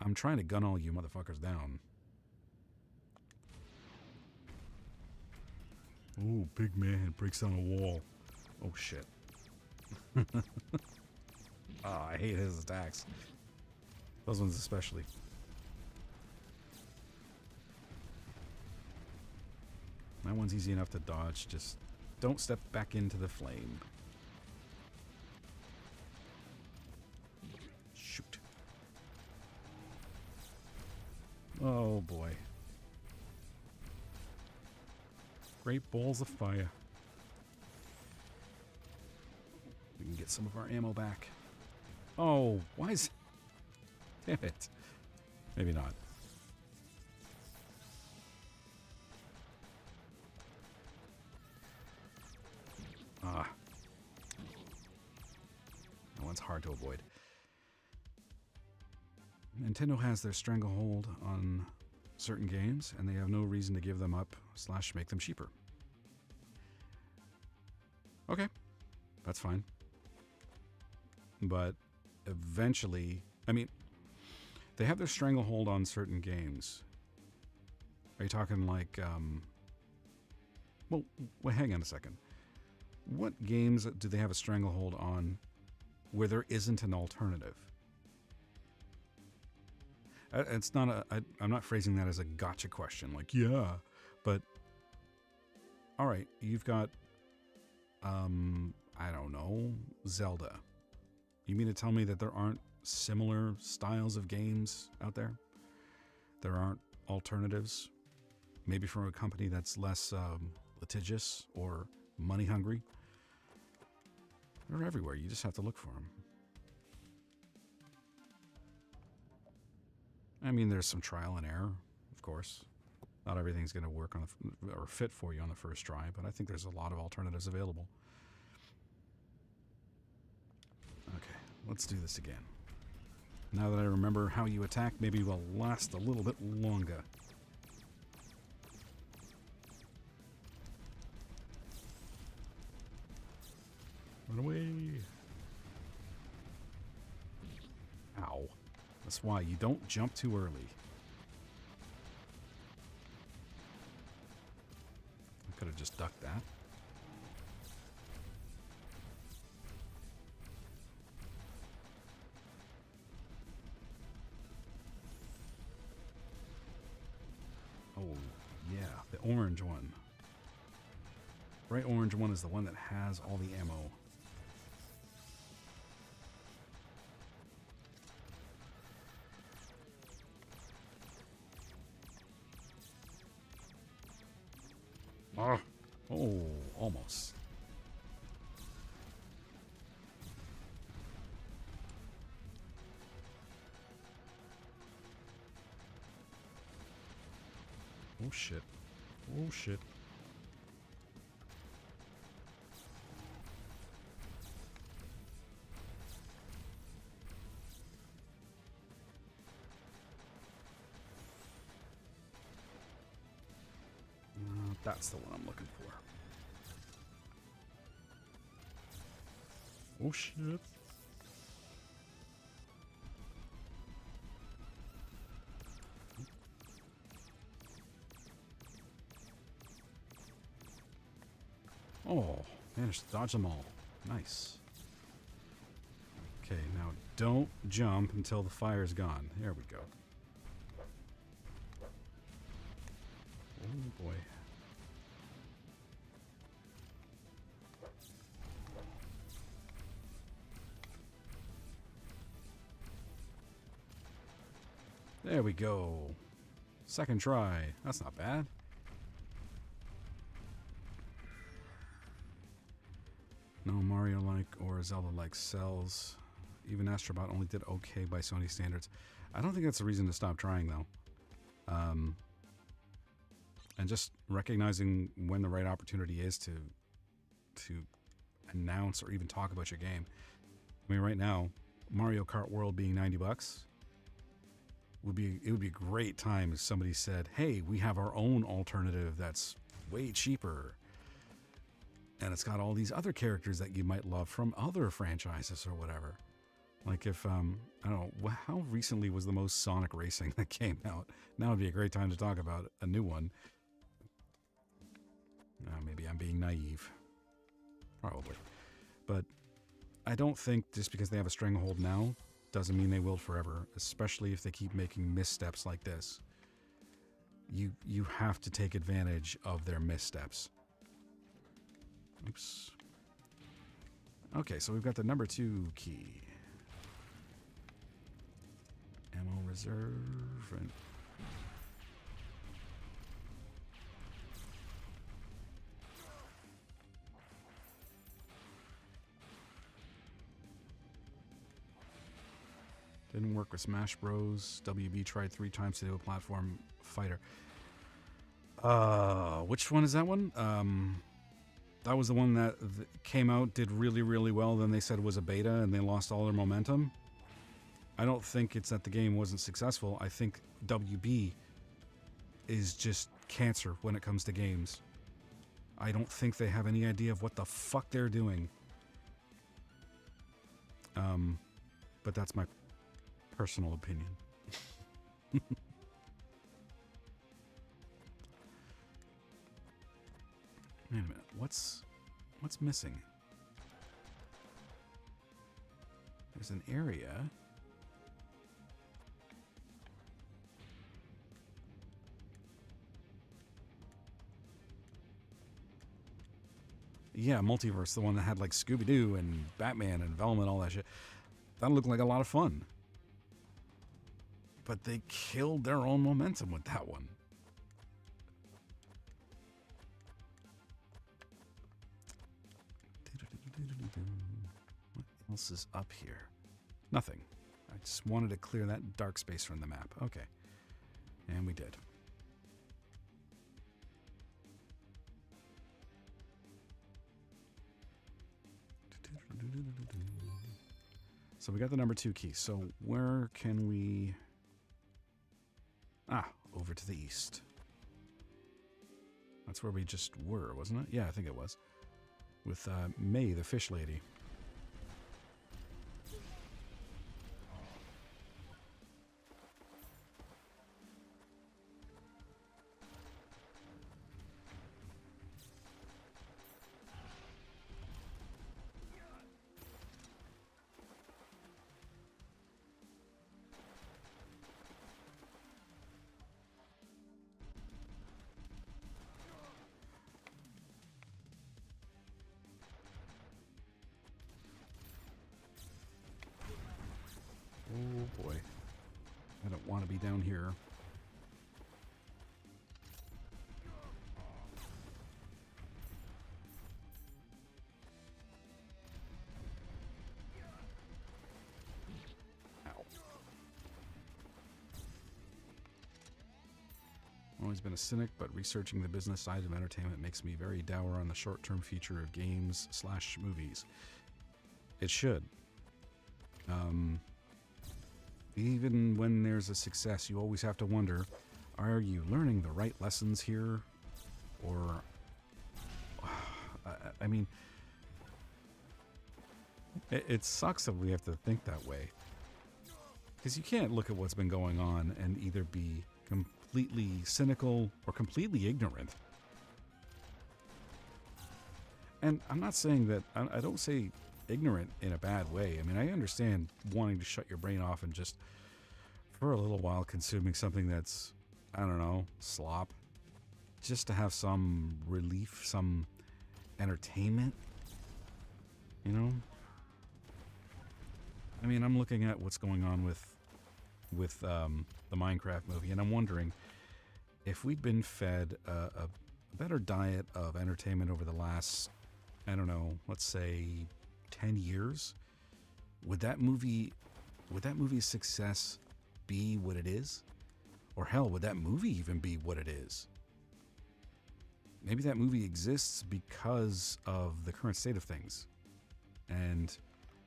I'm trying to gun all you motherfuckers down. Oh, big man breaks down a wall. Oh, shit. Oh, I hate his attacks. Those ones especially. That one's easy enough to dodge. Just don't step back into the flame. Shoot. Oh boy. Great balls of fire. We can get some of our ammo back. Oh, why is... Damn it. Maybe not. Ah. That one's hard to avoid. Nintendo has their stranglehold on certain games, and they have no reason to give them up / make them cheaper. Okay, that's fine. But eventually, I mean, they have their stranglehold on certain games. Are you talking like, well, hang on a second. What games do they have a stranglehold on where there isn't an alternative? It's not I'm not phrasing that as a gotcha question. Like, yeah, but all right, you've got, I don't know, Zelda. You mean to tell me that there aren't similar styles of games out there? There aren't alternatives? Maybe from a company that's less litigious or money hungry? They're everywhere. You just have to look for them. I mean, there's some trial and error, of course. Not everything's going to work on or fit for you on the first try, but I think there's a lot of alternatives available. Okay, let's do this again. Now that I remember how you attack, maybe we'll last a little bit longer. Run away. Ow. That's why you don't jump too early. I could have just ducked that. Oh, yeah, the orange one. Bright orange one is the one that has all the ammo. Oh, almost. Oh shit. Oh shit. That's the one I'm looking for. Oh shit. Oh, managed to dodge them all. Nice. Okay, now don't jump until the fire's gone. There we go. Oh boy. There we go. Second try. That's not bad. No Mario-like or Zelda-like cells. Even Astrobot only did okay by Sony standards. I don't think that's a reason to stop trying, though. And just recognizing when the right opportunity is to announce or even talk about your game. I mean, right now, Mario Kart World being $90 would be a great time if somebody said, "Hey, we have our own alternative that's way cheaper, and it's got all these other characters that you might love from other franchises or whatever." Like if I don't know, how recently was the most Sonic Racing that came out? Now would be a great time to talk about a new one. Maybe I'm being naive. Probably. But I don't think just because they have a stranglehold now doesn't mean they will forever, especially if they keep making missteps like this. You have to take advantage of their missteps. Oops. Okay, so we've got the number 2 key. Ammo reserve and didn't work with Smash Bros. WB tried 3 times to do a platform fighter. Which one is that one? That was the one that came out, did really, really well. Then they said it was a beta and they lost all their momentum. I don't think it's that the game wasn't successful. I think WB is just cancer when it comes to games. I don't think they have any idea of what the fuck they're doing. But that's my personal opinion. Wait a minute. What's missing? There's an area. Yeah, Multiverse, the one that had like Scooby-Doo and Batman and Velma and all that shit. That looked like a lot of fun. But they killed their own momentum with that one. What else is up here? Nothing. I just wanted to clear that dark space from the map. Okay. And we did. So we got the number 2 key. So where can we... Ah, over to the east. That's where we just were, wasn't it? Yeah, I think it was. With May, the fish lady. Oh boy. I don't want to be down here. Ow. I've always been a cynic, but researching the business side of entertainment makes me very dour on the short-term future of games/movies. It should. Even when there's a success, you always have to wonder, are you learning the right lessons here? Or, I mean, it sucks that we have to think that way. Because you can't look at what's been going on and either be completely cynical or completely ignorant. And I'm not saying that, I don't say ignorant in a bad way. I mean, I understand wanting to shut your brain off and just for a little while consuming something that's, I don't know, slop, just to have some relief, some entertainment, you know? I mean, I'm looking at what's going on with the Minecraft movie, and I'm wondering if we'd been fed a better diet of entertainment over the last, I don't know, let's say 10 years, would that movie's success be what it is? Or hell, would that movie even be what it is? Maybe that movie exists because of the current state of things. And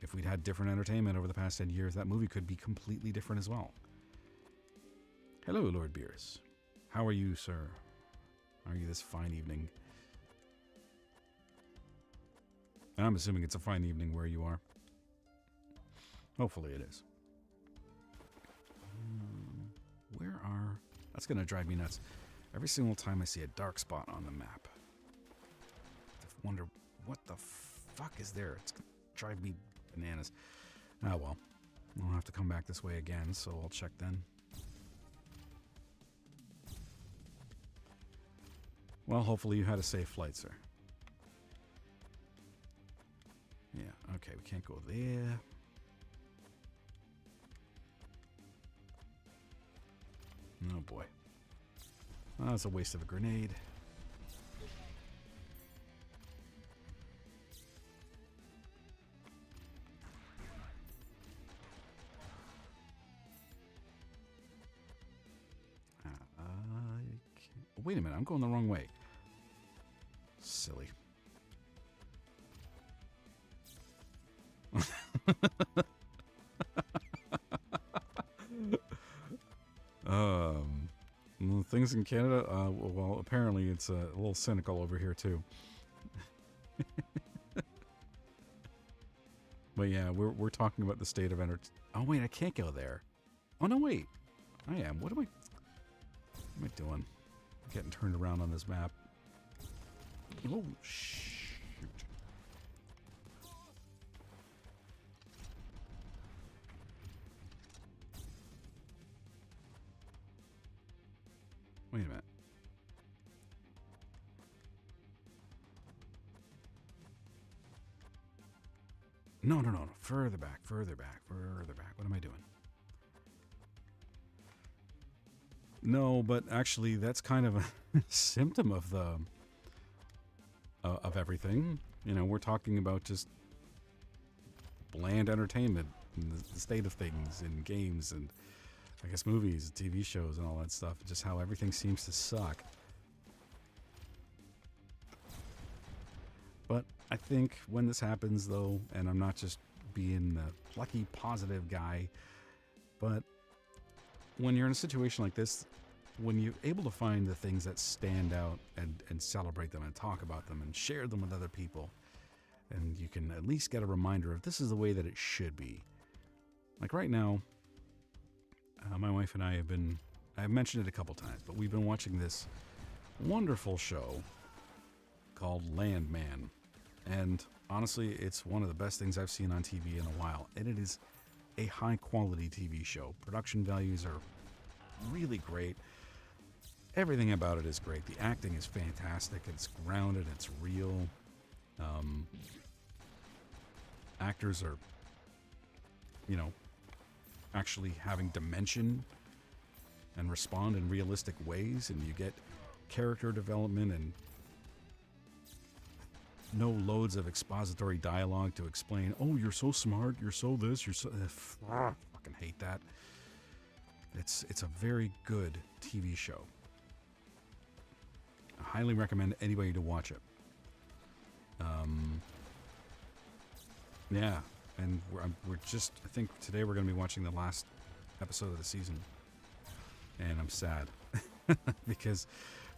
if we'd had different entertainment over the past 10 years, that movie could be completely different as well. Hello, Lord Beers. How are you, sir? How are you this fine evening? And I'm assuming it's a fine evening where you are. Hopefully it is. Where are... That's going to drive me nuts. Every single time I see a dark spot on the map, I wonder what the fuck is there. It's going to drive me bananas. Ah, well. I'll have to come back this way again, so I'll check then. Well, hopefully you had a safe flight, sir. Yeah, okay, we can't go there. Oh boy. Oh, that's a waste of a grenade. Wait a minute, I'm going the wrong way. Silly. Things in Canada, well, apparently it's a little cynical over here too. But yeah, we're talking about the state of entertainment. Oh wait, I can't go there. Oh no, wait, I am. What am I doing? I'm getting turned around on this map. Oh shoot! Wait a minute. No. Further back. What am I doing? No, but actually, that's kind of a symptom of the of everything. You know, we're talking about just bland entertainment and the state of things in games and I guess movies, TV shows, and all that stuff. Just how everything seems to suck. But I think when this happens, though, and I'm not just being the plucky, positive guy, but when you're in a situation like this, when you're able to find the things that stand out and celebrate them and talk about them and share them with other people, and you can at least get a reminder of this is the way that it should be. Like right now, my wife and I've mentioned it a couple times, but we've been watching this wonderful show called Landman. And honestly, it's one of the best things I've seen on TV in a while. And it is a high quality TV show. Production values are really great. Everything about it is great. The acting is fantastic. It's grounded. It's real. Actors are, actually having dimension and respond in realistic ways. And you get character development and no loads of expository dialogue to explain, oh, you're so smart, you're so this, you're so... I fucking hate that. It's a very good TV show. I highly recommend anybody to watch it. Yeah, and we're just... I think today we're going to be watching the last episode of the season. And I'm sad. Because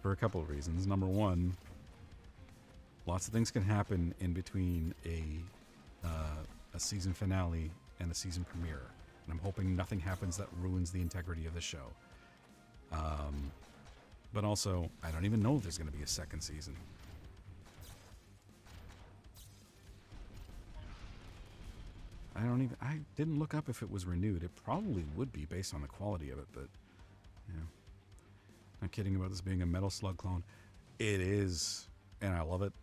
for a couple of reasons. Number one, lots of things can happen in between a season finale and a season premiere. And I'm hoping nothing happens that ruins the integrity of the show. But also, I don't even know if there's going to be a second season. I didn't look up if it was renewed. It probably would be based on the quality of it, but yeah. Not kidding about this being a Metal Slug clone. It is, and I love it.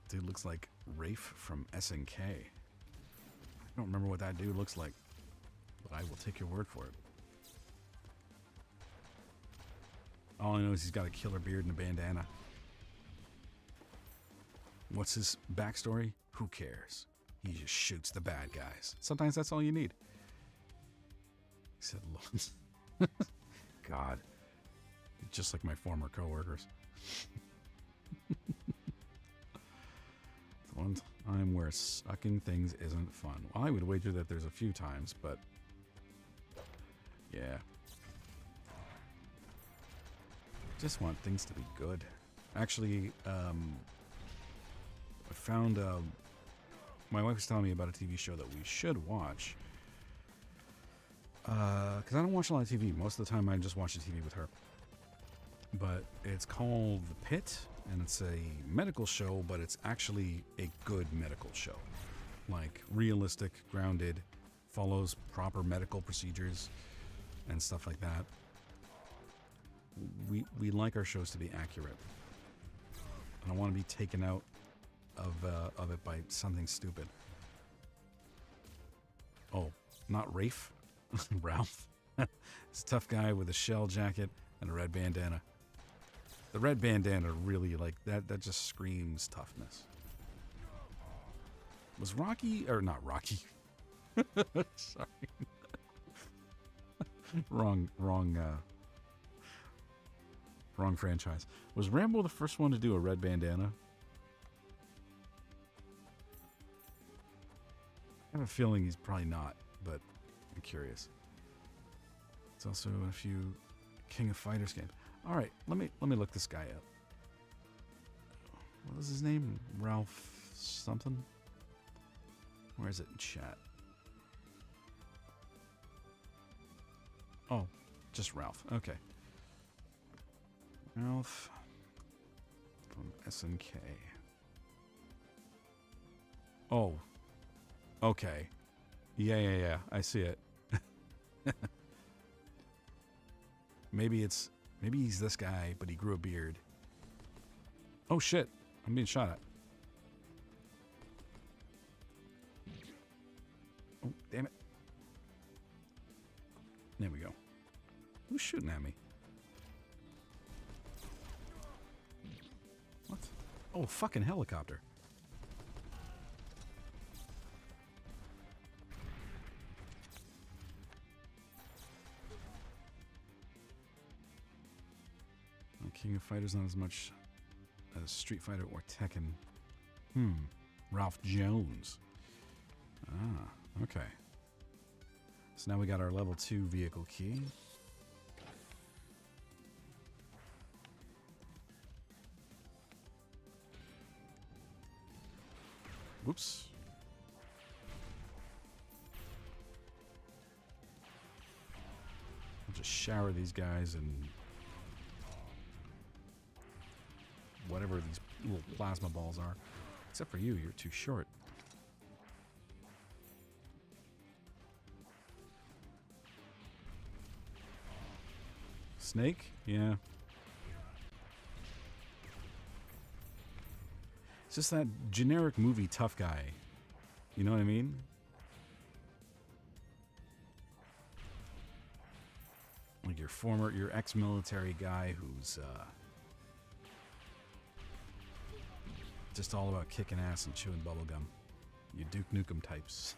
Dude looks like Rafe from SNK. I don't remember what that dude looks like, but I will take your word for it. All I know is he's got a killer beard and a bandana. What's his backstory? Who cares? He just shoots the bad guys. Sometimes that's all you need. He said, God. Just like my former coworkers. One time where sucking things isn't fun. Well, I would wager that there's a few times, but yeah. Just want things to be good. Actually, I found my wife was telling me about a TV show that we should watch. Because I don't watch a lot of TV. Most of the time I just watch the TV with her. But it's called The Pit, and it's a medical show, but it's actually a good medical show. Like, realistic, grounded, follows proper medical procedures and stuff like that. We like our shows to be accurate. I don't want to be taken out of it by something stupid. Oh, not Rafe. Ralph. He's a tough guy with a shell jacket and a red bandana. The red bandana really, like, that just screams toughness. Was Rocky, or not Rocky. Sorry. wrong franchise. Was Rambo the first one to do a red bandana? I have a feeling he's probably not, but I'm curious. It's also a few King of Fighters games. All right, let me look this guy up. What was his name? Ralph something? Where is it in chat? Oh, just Ralph. Okay. Ralph from SNK. Oh. Okay. Yeah. I see it. Maybe he's this guy, but he grew a beard. Oh shit. I'm being shot at. Oh, damn it. There we go. Who's shooting at me? What? Oh, fucking helicopter. King of Fighters not as much as Street Fighter or Tekken. Ralph Jones. Ah, okay. So now we got our level 2 vehicle key. Whoops. I'll just shower these guys and whatever these little plasma balls are. Except for you, you're too short. Snake? Yeah. It's just that generic movie tough guy. You know what I mean? Like your ex-military guy who's just all about kicking ass and chewing bubblegum. You Duke Nukem types.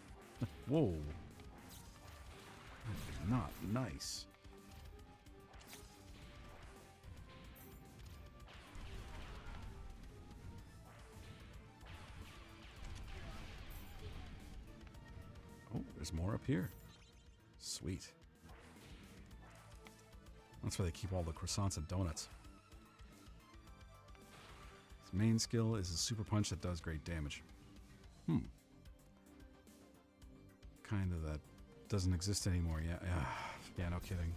Whoa. That is not nice. Oh, there's more up here. Sweet. That's where they keep all the croissants and donuts. His main skill is a super punch that does great damage. Kind of that doesn't exist anymore. Yeah, no kidding.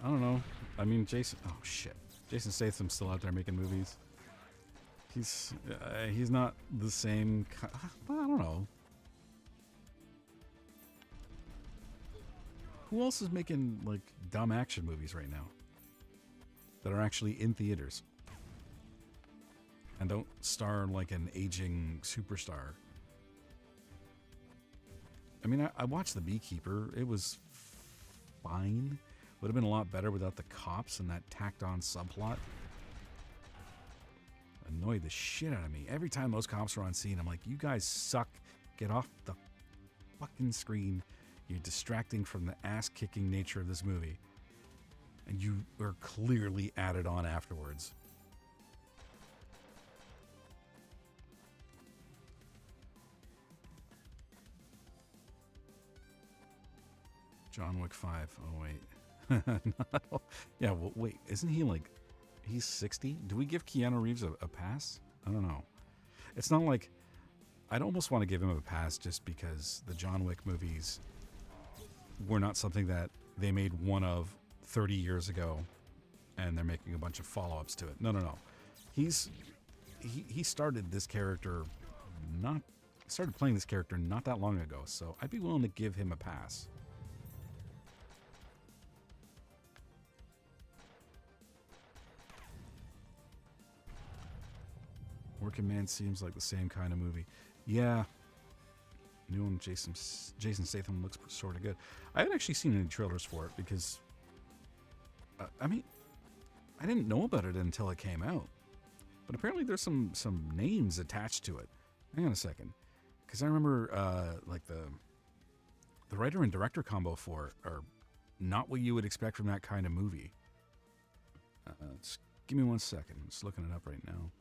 I don't know. I mean, Jason... Oh, shit. Jason Statham's still out there making movies. He's not the same... Well, I don't know. Who else is making, like, dumb action movies right now? That are actually in theaters? And don't star like an aging superstar. I mean, I watched The Beekeeper. It was fine. Would have been a lot better without the cops and that tacked on subplot. Annoyed the shit out of me. Every time those cops were on scene, I'm like, you guys suck. Get off the fucking screen. You're distracting from the ass-kicking nature of this movie. And you are clearly added on afterwards. John Wick 5. Oh, wait. No. Yeah, well, wait. Isn't he like... He's 60? Do we give Keanu Reeves a pass? I don't know. It's not like... I'd almost want to give him a pass just because the John Wick movies were not something that they made one of 30 years ago and they're making a bunch of follow-ups to it. No. He started this character started playing this character not that long ago, so I'd be willing to give him a pass. Working Man seems like the same kind of movie. Yeah. New one, Jason Statham looks sort of good. I haven't actually seen any trailers for it because, I mean, I didn't know about it until it came out. But apparently there's some names attached to it. Hang on a second. Because I remember, like, the writer and director combo for it are not what you would expect from that kind of movie. Just give me 1 second. I'm just looking it up right now.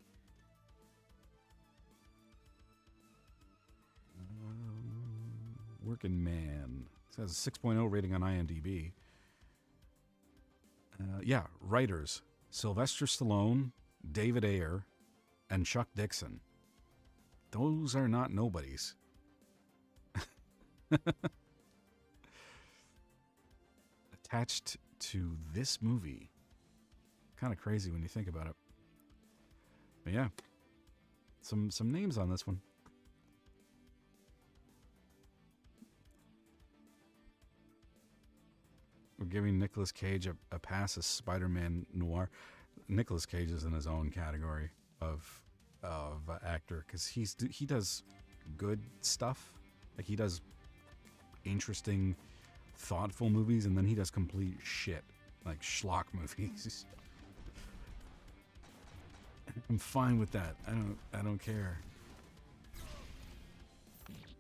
Working Man. It has a 6.0 rating on IMDb. Yeah, writers. Sylvester Stallone, David Ayer, and Chuck Dixon. Those are not nobodies. Attached to this movie. Kind of crazy when you think about it. But yeah, some names on this one. We're giving Nicolas Cage a pass as Spider-Man noir. Nicolas Cage is in his own category of actor because he does good stuff. Like he does interesting, thoughtful movies, and then he does complete shit like schlock movies. I'm fine with that. I don't care.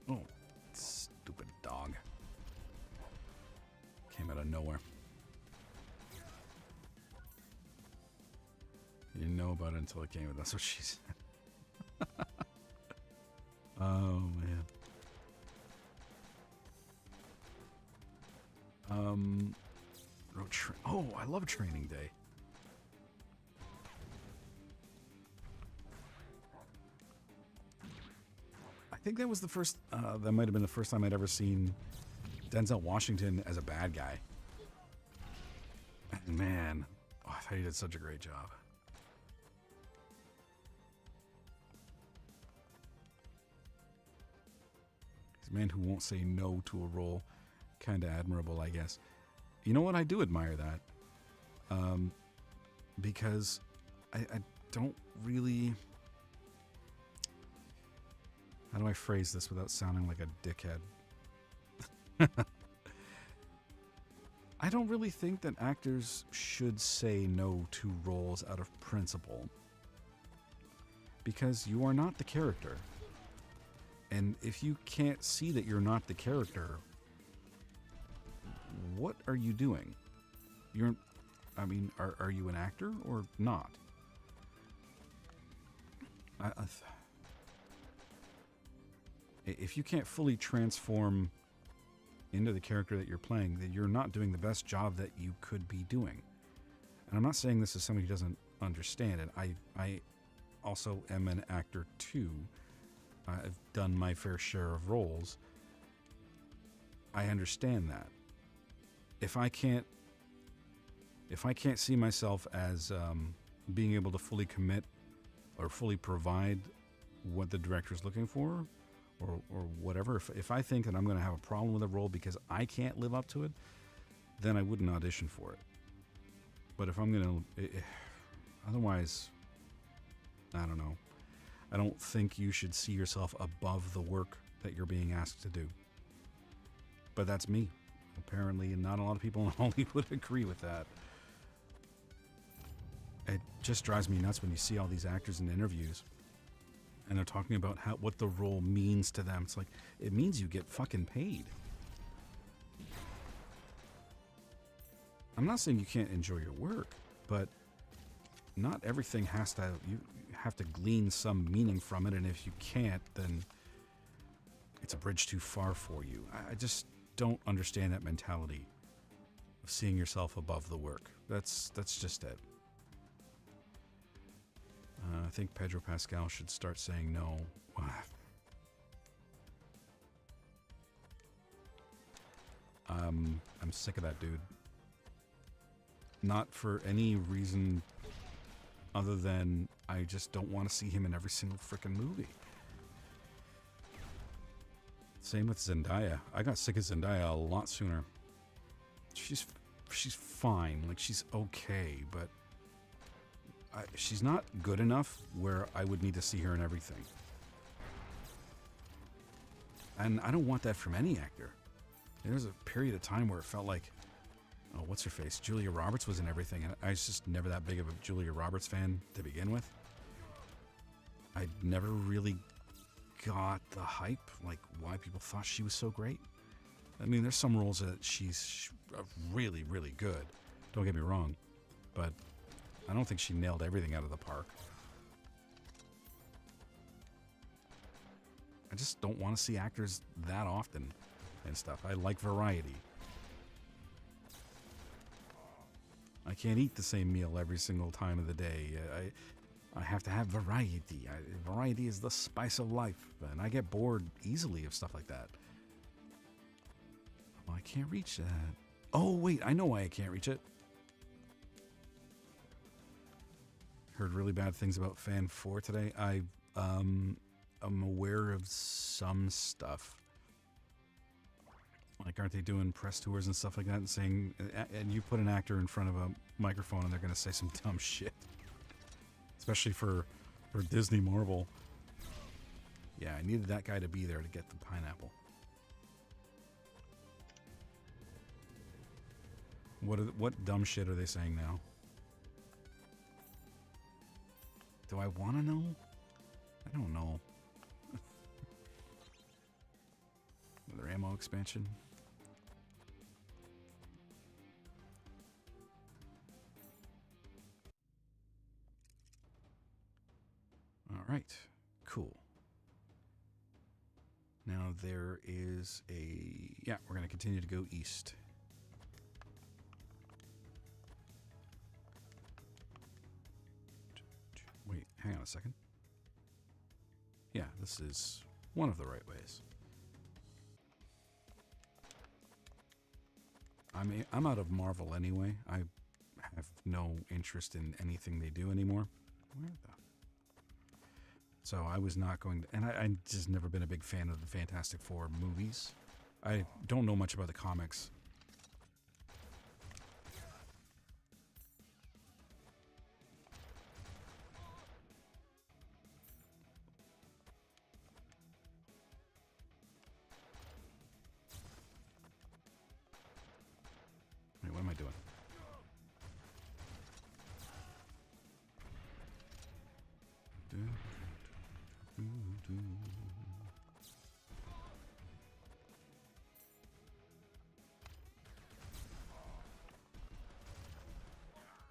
Oh, stupid dog. Came out of nowhere. You didn't know about it until it came. That's what she said. Oh man. Oh, I love Training Day. I think that was the first. That might have been the first time I'd ever seen Denzel Washington as a bad guy. And man, I thought he did such a great job. He's a man who won't say no to a role. Kind of admirable, I guess. You know what? I do admire that. Because I don't really... How do I phrase this without sounding like a dickhead? I don't really think that actors should say no to roles out of principle. Because you are not the character. And if you can't see that you're not the character, what are you doing? Are you an actor or not? If you can't fully transform into the character that you're playing, then you're not doing the best job that you could be doing. And I'm not saying this as somebody who doesn't understand it. I also am an actor too. I've done my fair share of roles. I understand that. If I can't see myself as being able to fully commit or fully provide what the director's looking for, or whatever, if I think that I'm going to have a problem with a role because I can't live up to it, then I wouldn't audition for it. But if I'm going to... Otherwise, I don't know. I don't think you should see yourself above the work that you're being asked to do. But that's me. Apparently, not a lot of people in Hollywood agree with that. It just drives me nuts when you see all these actors in interviews and they're talking about what the role means to them. It's like, it means you get fucking paid. I'm not saying you can't enjoy your work, but not everything has to... You have to glean some meaning from it, and if you can't, then it's a bridge too far for you. I just don't understand that mentality of seeing yourself above the work. That's just it. I think Pedro Pascal should start saying no. I'm sick of that dude. Not for any reason other than I just don't want to see him in every single freaking movie. Same with Zendaya. I got sick of Zendaya a lot sooner. She's fine. Like, she's okay, but she's not good enough where I would need to see her in everything. And I don't want that from any actor. There's a period of time where it felt like, oh, what's her face? Julia Roberts was in everything, and I was just never that big of a Julia Roberts fan to begin with. I never really got the hype, like why people thought she was so great. I mean, there's some roles that she's really, really good. Don't get me wrong, but I don't think she nailed everything out of the park. I just don't want to see actors that often. and stuff. I like variety. I can't eat the same meal every single time of the day. I have to have variety. Variety is the spice of life, and I get bored easily of stuff like that. Well, I can't reach that. Oh, wait, I know why I can't reach it. Heard really bad things about Fan 4 today. I'm aware of some stuff. Like, aren't they doing press tours and stuff like that and saying, and you put an actor in front of a microphone and they're going to say some dumb shit. Especially for Disney Marvel. Yeah, I needed that guy to be there to get the pineapple. What dumb shit are they saying now? Do I want to know? I don't know. Another ammo expansion. All right, cool. Now there is a... Yeah, we're going to continue to go east. Wait, hang on a second. Yeah, this is one of the right ways. I'm out of Marvel anyway. I have no interest in anything they do anymore. Where the... So I was not going to... And I just never been a big fan of the Fantastic Four movies. I don't know much about the comics. Wait, what am I doing?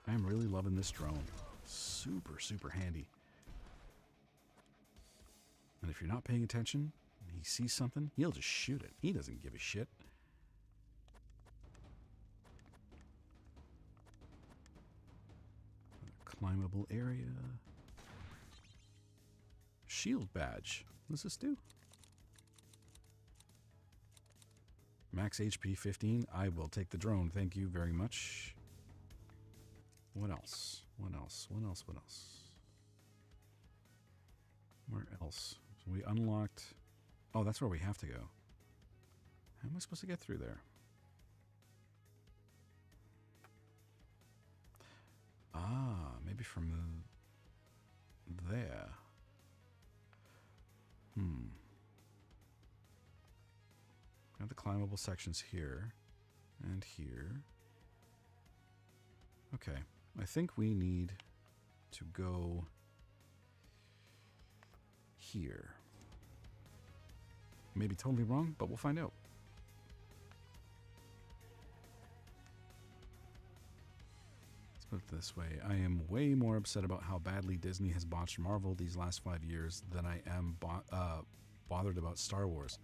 I am really loving this drone. Super, super handy. And if you're not paying attention, and he sees something, he'll just shoot it. He doesn't give a shit. Climbable area. Shield badge. What does this do? Max HP 15. I will take the drone. Thank you very much. What else? What else? What else? What else? Where else? So we unlocked... Oh, that's where we have to go. How am I supposed to get through there? Ah, maybe from there. Got the climbable sections here and here. Okay, I think we need to go here. Maybe totally wrong, but we'll find out. Let's put it this way. I am way more upset about how badly Disney has botched Marvel these last 5 years than I am bothered about Star Wars.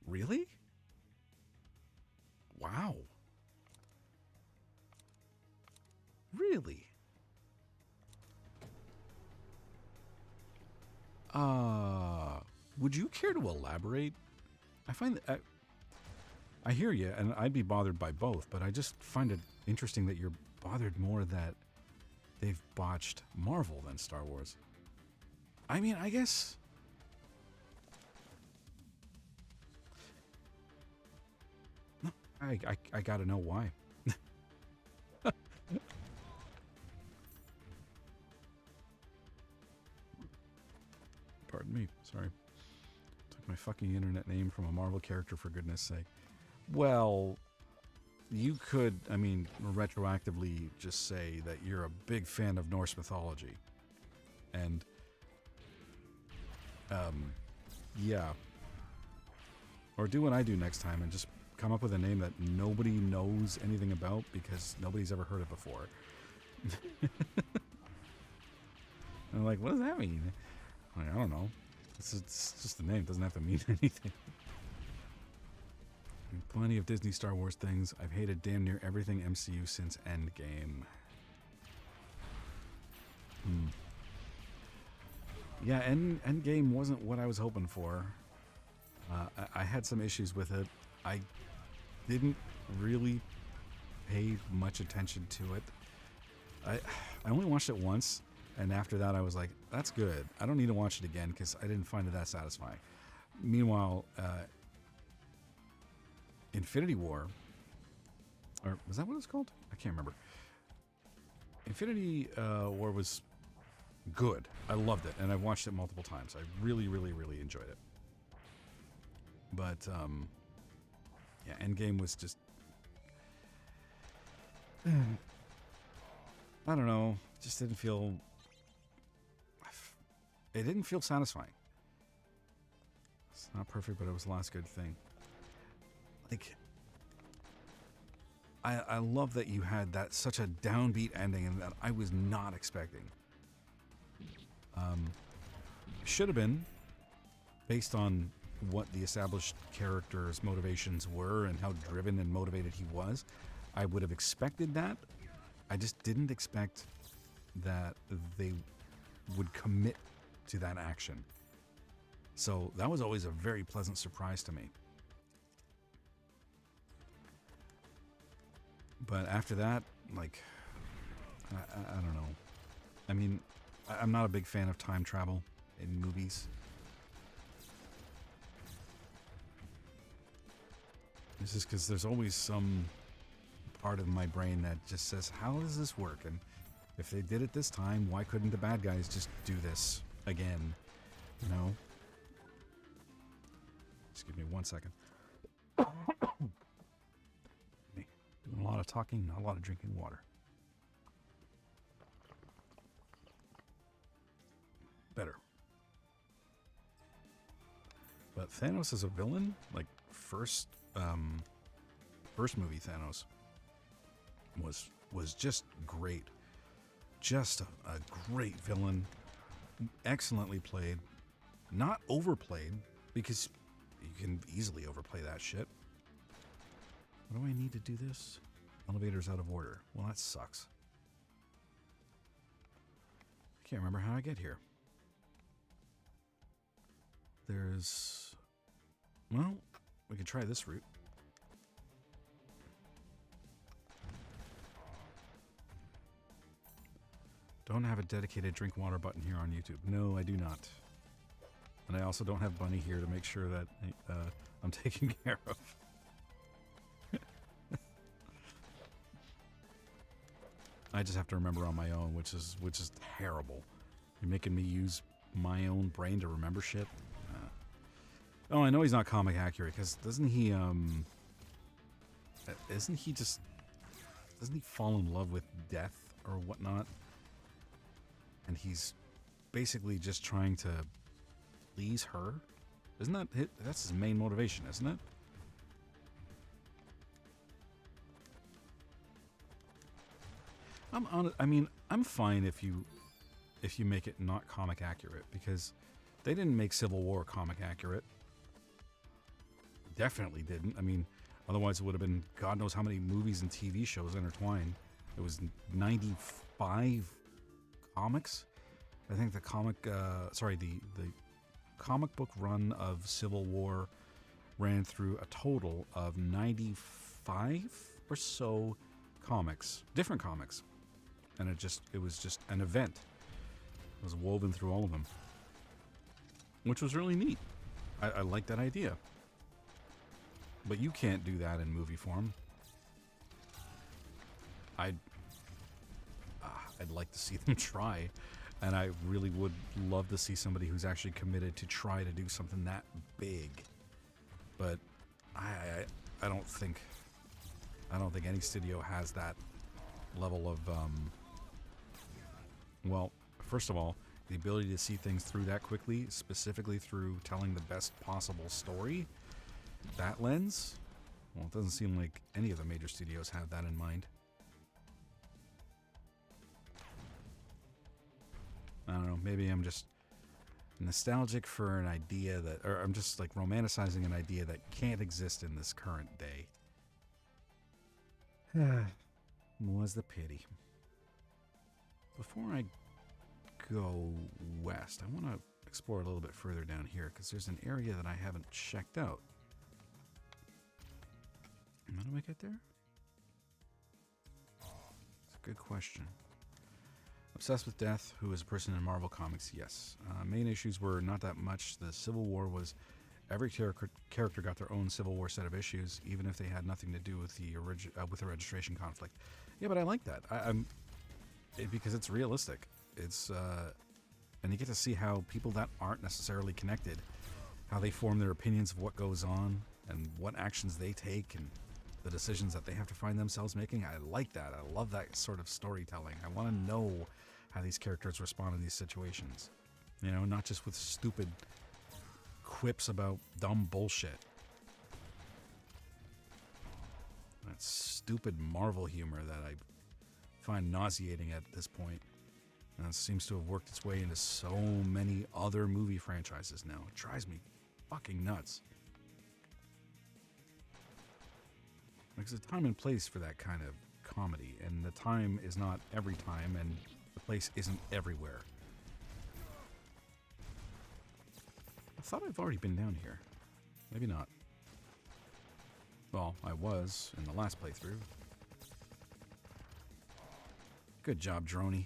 Really? Wow. Really? Would you care to elaborate? I find that I hear you, and I'd be bothered by both, but I just find it interesting that you're bothered more that they've botched Marvel than Star Wars. I mean, I guess... No, I gotta know why. Pardon me, sorry. Took my fucking internet name from a Marvel character, for goodness sake. Well, you could, I mean, retroactively just say that you're a big fan of Norse mythology. And, yeah. Or do what I do next time and just come up with a name that nobody knows anything about because nobody's ever heard it before. I'm like, what does that mean? Like, I don't know. It's just a name. It doesn't have to mean anything. Plenty of Disney Star Wars things. I've hated damn near everything MCU since Endgame. Yeah, Endgame wasn't what I was hoping for. I had some issues with it. I didn't really pay much attention to it. I only watched it once, and after that I was like, that's good. I don't need to watch it again because I didn't find it that satisfying. Meanwhile, Infinity War, or was that what it's called? I can't remember. Infinity War was good. I loved it, and I've watched it multiple times. I really, really, really enjoyed it. But, yeah, Endgame was just... I don't know. Just didn't feel... It didn't feel satisfying. It's not perfect, but it was the last good thing. Like... I love that you had that such a downbeat ending and that I was not expecting. Should have been, based on what the established character's motivations were and how driven and motivated he was. I would have expected that. I just didn't expect that they would commit to that action. So that was always a very pleasant surprise to me. But after that, like, I don't know. I mean, I'm not a big fan of time travel in movies. This is because there's always some part of my brain that just says, how does this work? And if they did it this time, why couldn't the bad guys just do this again? You know? Just give me 1 second. Doing a lot of talking, not a lot of drinking water. Better. But Thanos as a villain, like first movie Thanos was just great. Just a great villain. Excellently played. Not overplayed, because you can easily overplay that shit. What do I need to do this? Elevator's out of order. Well, that sucks. I can't remember how I get here. There's... Well, we could try this route. Don't have a dedicated drink water button here on YouTube. No, I do not. And I also don't have Bunny here to make sure that I'm taken care of. I just have to remember on my own, which is terrible. You're making me use my own brain to remember shit. Oh, I know he's not comic accurate because doesn't he fall in love with death or whatnot? And he's basically just trying to please her. Isn't that that's his main motivation, isn't it? I'm fine if you make it not comic accurate, because they didn't make Civil War comic accurate. Definitely didn't. I mean, otherwise it would have been God knows how many movies and TV shows intertwined. It was 95 comics. I think the comic book run of Civil War ran through a total of 95 or so comics, different comics. And it was just an event. It was woven through all of them, which was really neat. I like that idea. But you can't do that in movie form. I'd like to see them try, and I really would love to see somebody who's actually committed to try to do something that big. But I don't think any studio has that level of well, first of all, the ability to see things through that quickly, specifically through telling the best possible story. That lens, well, it doesn't seem like any of the major studios have that in mind. I don't know, maybe I'm just nostalgic for an idea that, or I'm just like romanticizing an idea that can't exist in this current day. Was the pity. Before I go west, I want to explore a little bit further down here because there's an area that I haven't checked out. How do I get there? It's a good question. Obsessed with death, who is a person in Marvel Comics? Yes. Main issues were not that much. The Civil War was every character got their own Civil War set of issues, even if they had nothing to do with the registration conflict. Yeah, but I like that. Because it's realistic. It's and you get to see how people that aren't necessarily connected, how they form their opinions of what goes on and what actions they take and the decisions that they have to find themselves making. I like that. I love that sort of storytelling. I want to know how these characters respond in these situations. You know, not just with stupid quips about dumb bullshit. That stupid Marvel humor that I find nauseating at this point. And it seems to have worked its way into so many other movie franchises now. It drives me fucking nuts. There's a time and place for that kind of comedy, and the time is not every time, and the place isn't everywhere. I thought I've already been down here. Maybe not. Well, I was in the last playthrough. Good job, Droney.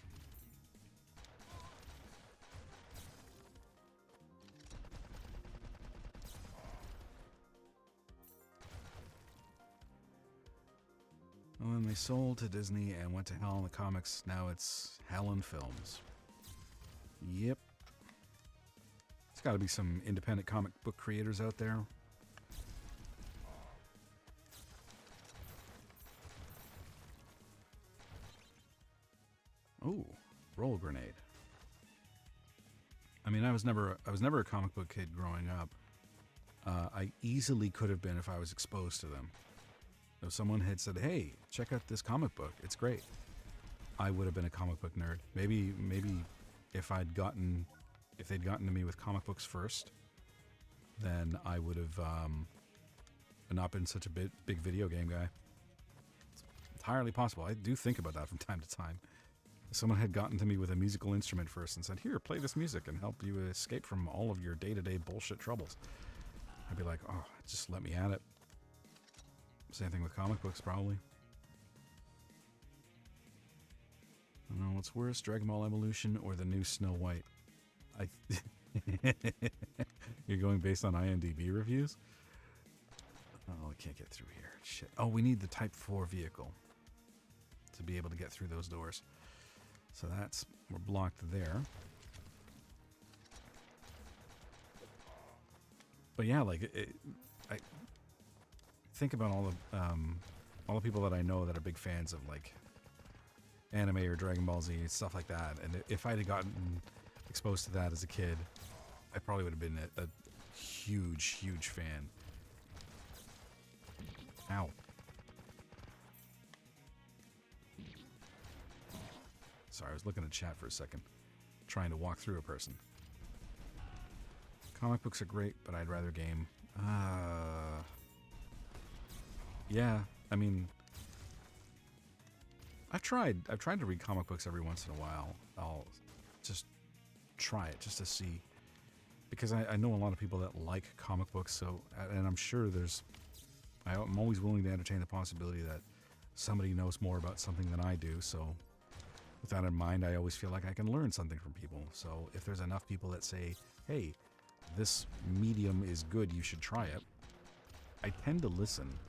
When they sold to Disney and went to hell in the comics, now it's hell in films. Yep. There's got to be some independent comic book creators out there. Oh, roll grenade. I mean, I was never a comic book kid growing up. I easily could have been if I was exposed to them. If someone had said, "Hey, check out this comic book. It's great," I would have been a comic book nerd. Maybe if they'd gotten to me with comic books first, then I would have not been such a big video game guy. It's entirely possible. I do think about that from time to time. If someone had gotten to me with a musical instrument first and said, "Here, play this music and help you escape from all of your day-to-day bullshit troubles," I'd be like, "Oh, just let me at it." Same thing with comic books, probably. I don't know what's worse, Dragon Ball Evolution or the new Snow White. You're going based on IMDb reviews? Oh, I can't get through here. Shit. Oh, we need the Type 4 vehicle to be able to get through those doors. So we're blocked there. But yeah, like I think about all the people that I know that are big fans of like anime or Dragon Ball Z, stuff like that. And if I'd have gotten exposed to that as a kid, I probably would have been a huge, huge fan. Ow. Sorry, I was looking at chat for a second, trying to walk through a person. Comic books are great, but I'd rather game. Yeah, I mean, I've tried to read comic books every once in a while. I'll just try it just to see, because I know a lot of people that like comic books. So, and I'm sure I'm always willing to entertain the possibility that somebody knows more about something than I do. So, with that in mind, I always feel like I can learn something from people. So, if there's enough people that say, "Hey, this medium is good, you should try it," I tend to listen.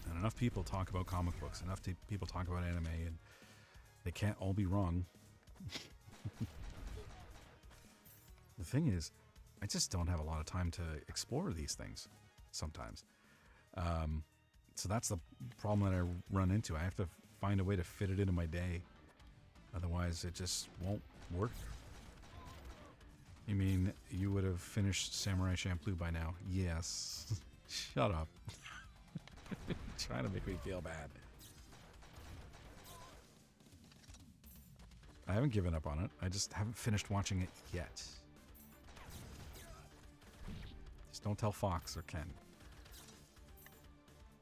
And enough people talk about comic books, enough people talk about anime, and they can't all be wrong. The thing is, I just don't have a lot of time to explore these things sometimes. So that's the problem that I run into. I have to find a way to fit it into my day. Otherwise, it just won't work. You mean you would have finished Samurai Champloo by now? Yes. Shut up. Trying to make me feel bad. I haven't given up on it. I just haven't finished watching it yet. Just don't tell Fox or Ken.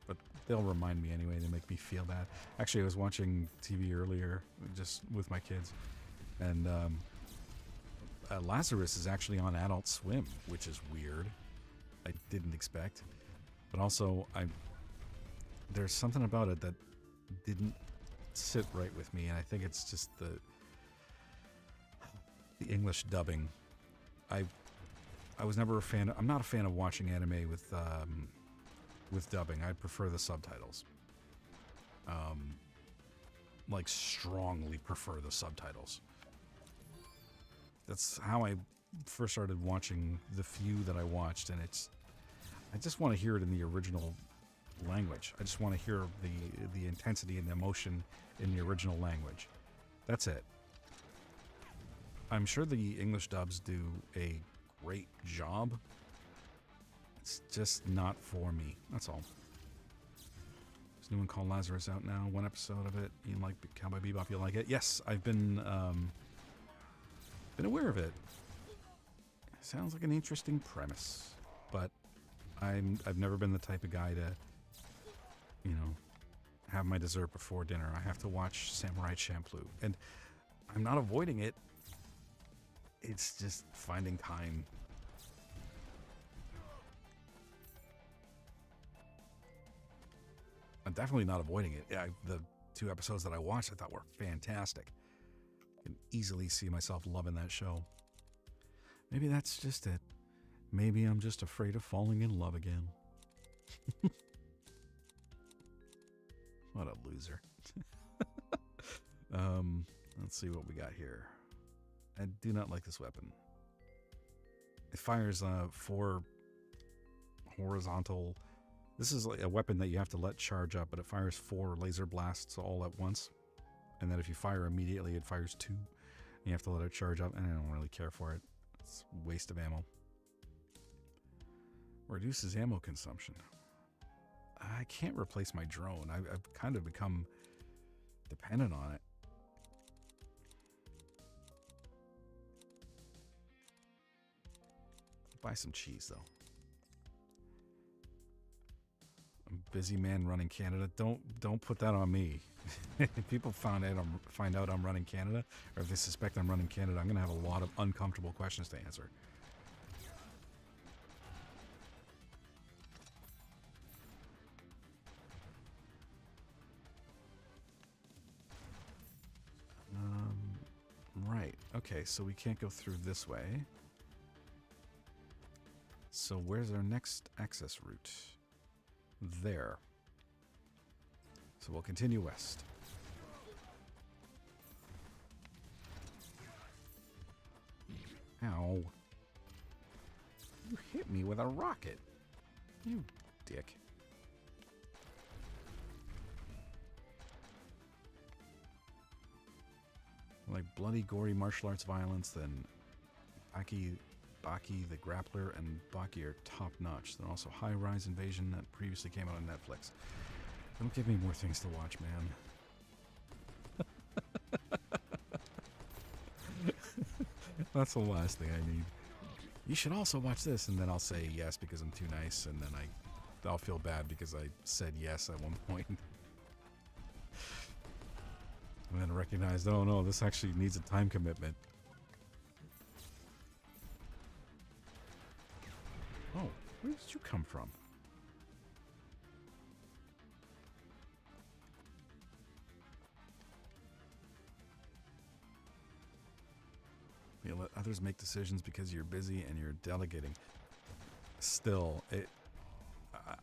But they'll remind me anyway. They make me feel bad. Actually, I was watching TV earlier just with my kids. And Lazarus is actually on Adult Swim, which is weird. I didn't expect. But also, there's something about it that didn't sit right with me. And I think it's just the English dubbing. I was never a fan. I'm not a fan of watching anime with dubbing. I prefer the subtitles. Like strongly prefer the subtitles. That's how I first started watching the few that I watched, and I just want to hear it in the original language. I just want to hear the intensity and the emotion in the original language. That's it. I'm sure the English dubs do a great job. It's just not for me. That's all. There's a new one called Lazarus out now. One episode of it. You like Cowboy Bebop? You like it? Yes, I've been aware of it. Sounds like an interesting premise, but I've never been the type of guy to, have my dessert before dinner. I have to watch Samurai Champloo, and I'm not avoiding it. It's just finding time. I'm definitely not avoiding it. The 2 episodes that I watched I thought were fantastic. I can easily see myself loving that show. Maybe that's just it. Maybe I'm just afraid of falling in love again. What a loser. Let's see what we got here. I do not like this weapon. It fires 4 horizontal. This is like a weapon that you have to let charge up, but it fires 4 laser blasts all at once. And then if you fire immediately, it fires 2. You have to let it charge up, and I don't really care for it. It's a waste of ammo. Reduces ammo consumption. I can't replace my drone. I've kind of become dependent on it. Buy some cheese, though. I'm a busy man running Canada. Don't put that on me. If people find out I'm running Canada, or if they suspect I'm running Canada, I'm going to have a lot of uncomfortable questions to answer. Right. Okay, so we can't go through this way. So where's our next access route? There. So we'll continue west. Ow. You hit me with a rocket. You dick. Like bloody, gory martial arts violence, then Baki the Grappler and Baki are top-notch. Then also High-Rise Invasion that previously came out on Netflix. Don't give me more things to watch, man. That's the last thing I need. You should also watch this, and then I'll say yes because I'm too nice, and then I'll feel bad because I said yes at one point. And then recognized, oh no, this actually needs a time commitment. Oh, where did you come from? You let others make decisions because you're busy and you're delegating. Still,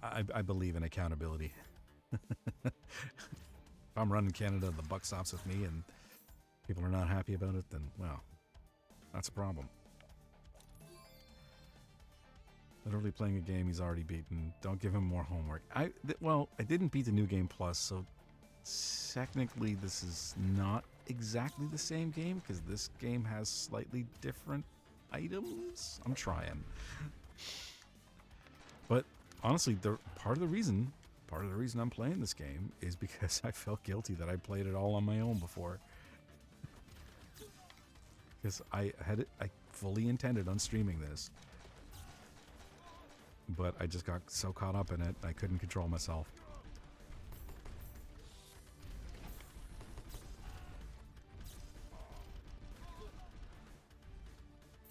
I believe in accountability. If I'm running Canada, the buck stops with me, and people are not happy about it, then, well, that's a problem. Literally playing a game he's already beaten. Don't give him more homework. I didn't beat the New Game Plus, so technically this is not exactly the same game, because this game has slightly different items. I'm trying. But honestly, part of the reason I'm playing this game is because I felt guilty that I played it all on my own before. Because I fully intended on streaming this, but I just got so caught up in it, I couldn't control myself.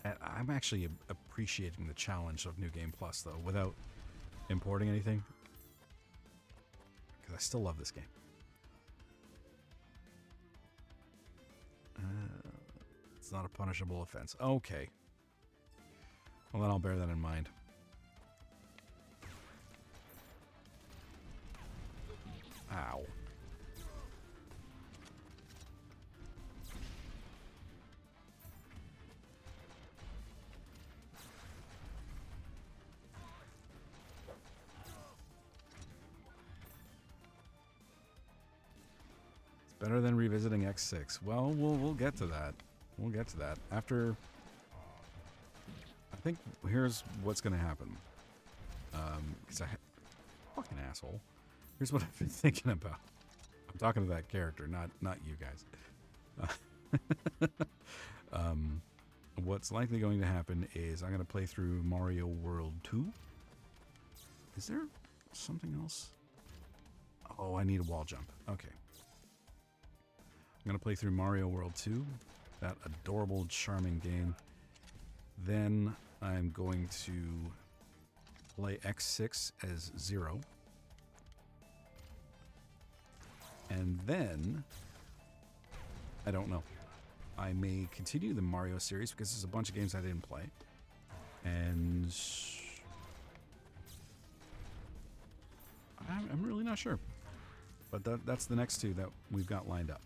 And I'm actually appreciating the challenge of New Game Plus, though, without importing anything. Because I still love this game. It's not a punishable offense. Okay. Well, then I'll bear that in mind. Ow. It's better than revisiting X6. Well, we'll get to that. We'll get to that after. I think here's what's going to happen. Because fucking asshole. Here's what I've been thinking about. I'm talking to that character, not you guys. What's likely going to happen is I'm going to play through Mario World 2. Is there something else? Oh, I need a wall jump. Okay. I'm going to play through Mario World 2. That adorable, charming game. Then I'm going to play X6 as 0. And then, I don't know. I may continue the Mario series because there's a bunch of games I didn't play. And I'm really not sure. But that's the next two that we've got lined up.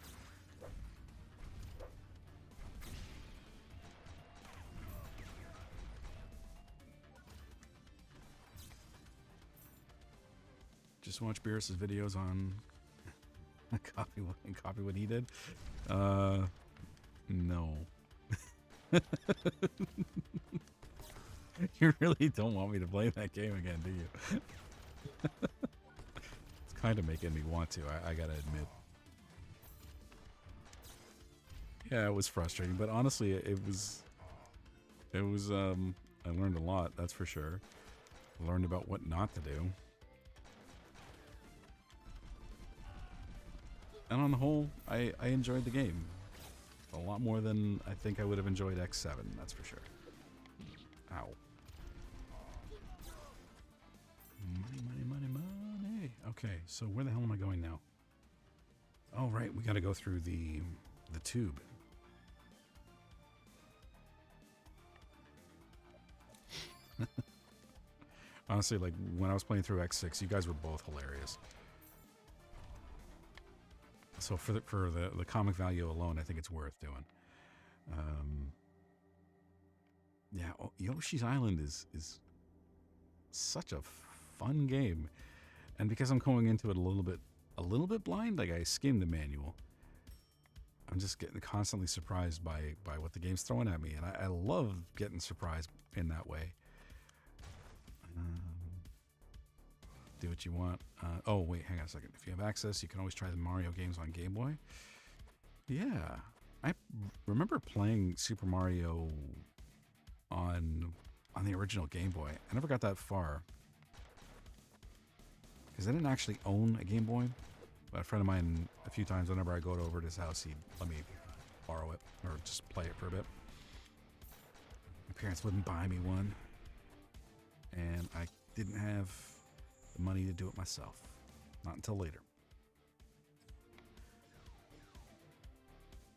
Just watch Beerus' videos on copy what he did. No. You really don't want me to play that game again, do you? It's kind of making me want to, I gotta admit. Yeah, it was frustrating, but honestly, it was I learned a lot, that's for sure. I learned about what not to do. And on the whole, I enjoyed the game. A lot more than I think I would have enjoyed X7, that's for sure. Ow. Money, money, money, money. Okay, so where the hell am I going now? Oh, right, we gotta go through the tube. Honestly, like, when I was playing through X6, you guys were both hilarious. So for the comic value alone, I think it's worth doing. Yeah, Yoshi's Island is such a fun game, and because I'm going into it a little bit blind, like I skimmed the manual, I'm just getting constantly surprised by what the game's throwing at me, and I love getting surprised in that way. Do what you want. Oh, wait, hang on a second. If you have access, you can always try the Mario games on Game Boy. Yeah. I remember playing Super Mario on the original Game Boy. I never got that far. Because I didn't actually own a Game Boy. But a friend of mine, a few times, whenever I go over to his house, he'd let me borrow it. Or just play it for a bit. My parents wouldn't buy me one. And I didn't have money to do it myself. Not until later.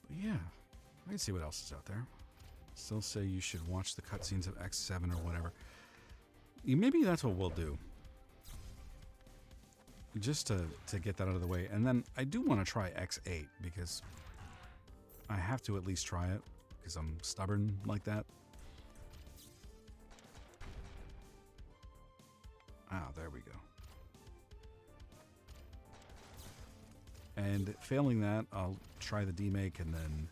But yeah, I can see what else is out there. Still say you should watch the cutscenes of X7 or whatever. Maybe that's what we'll do. Just to get that out of the way. And then I do want to try X8 because I have to at least try it because I'm stubborn like that. Ah, there we go. And failing that, I'll try the demake, and then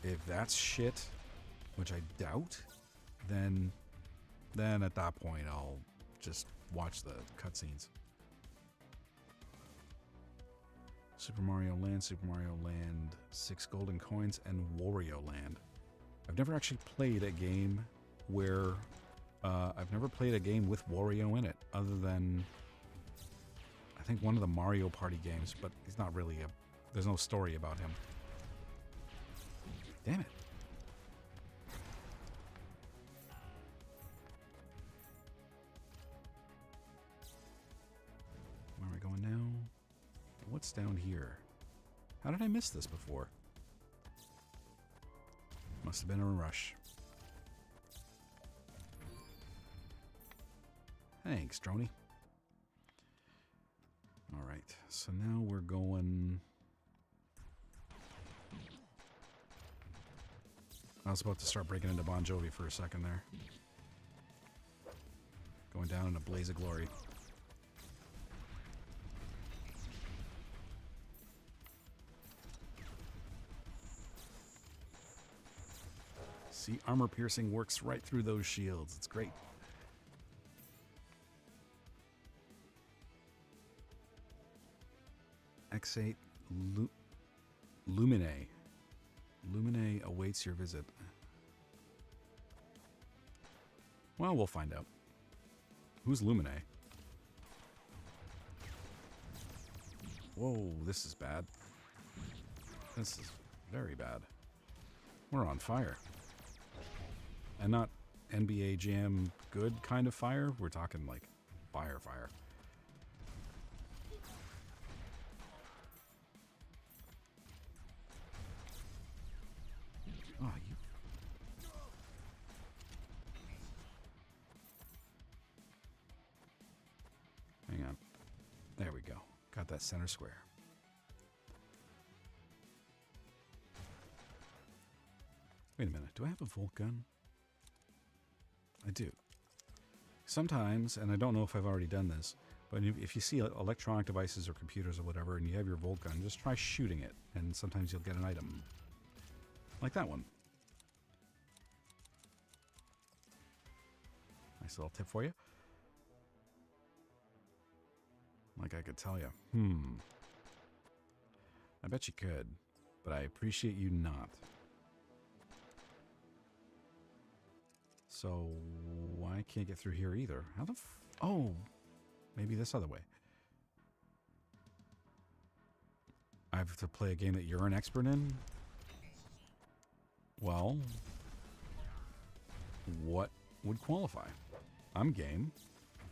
if that's shit, which I doubt, then at that point I'll just watch the cutscenes. Super Mario Land, 6 golden coins, and Wario Land. I've never actually played a game where I've never played a game with Wario in it, other than I think one of the Mario Party games, but he's not really there's no story about him. Damn it. Where are we going now? What's down here? How did I miss this before? Must have been a rush. Thanks, Droney. Alright, so now we're going... I was about to start breaking into Bon Jovi for a second there. Going down in a blaze of glory. See, armor piercing works right through those shields. It's great. X8 Lumine. Lumine awaits your visit. Well, we'll find out. Who's Lumine? Whoa, this is bad. This is very bad. We're on fire. And not NBA Jam good kind of fire. We're talking like fire. Oh, you... Hang on. There we go. Got that center square. Wait a minute. Do I have a Volt gun? I do. Sometimes, and I don't know if I've already done this, but if you see electronic devices or computers or whatever and you have your Volt gun, just try shooting it, and sometimes you'll get an item. Like that one. Nice little tip for you. Like I could tell you. I bet you could, but I appreciate you not. So, I can't get through here either. How the oh, maybe this other way. I have to play a game that you're an expert in? Well, what would qualify? I'm game.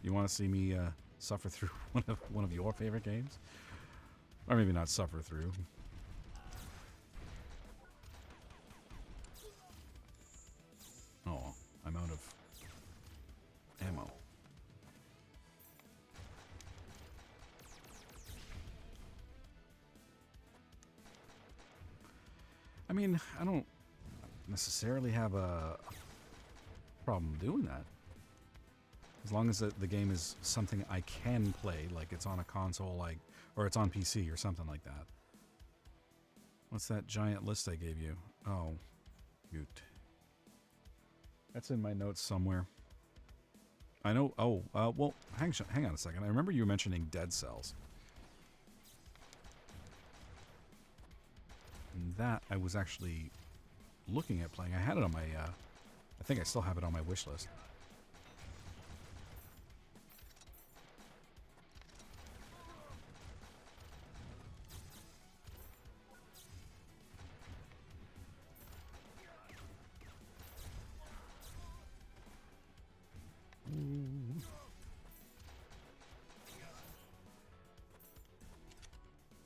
You want to see me suffer through one of your favorite games? Or maybe not suffer through. Oh, I'm out of ammo. I mean, I don't necessarily have a problem doing that. As long as the game is something I can play, like it's on a console, like, or it's on PC or something like that. What's that giant list I gave you? Oh, shoot. That's in my notes somewhere. I know. Oh, well, hang on a second. I remember you mentioning Dead Cells. And that I was actually looking at playing. I had it on my, I think I still have it on my wish list.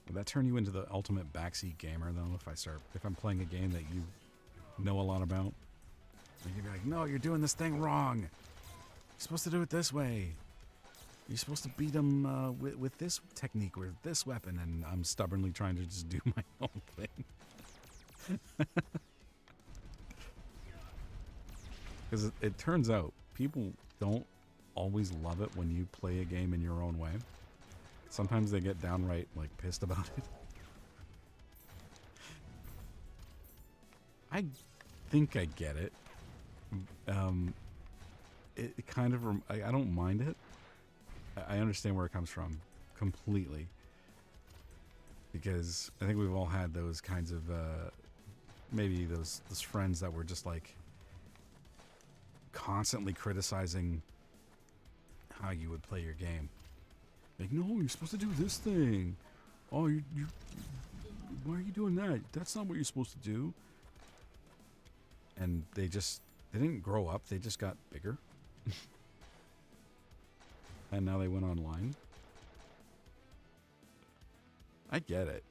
Would that turn you into the ultimate backseat gamer, though, if I'm playing a game that you know a lot about? You'd be like, no, you're doing this thing wrong. You're supposed to do it this way. You're supposed to beat him with this technique or this weapon, and I'm stubbornly trying to just do my own thing. Because it turns out people don't always love it when you play a game in your own way. Sometimes they get downright, like, pissed about it. I think I get it. It kind of... I don't mind it. I understand where it comes from completely. because I think we've all had those kinds of maybe those friends that were just like constantly criticizing how you would play your game. Like, no, you're supposed to do this thing. Oh, you why are you doing that? That's not what you're supposed to do. And they didn't grow up. They just got bigger. And now they went online. I get it.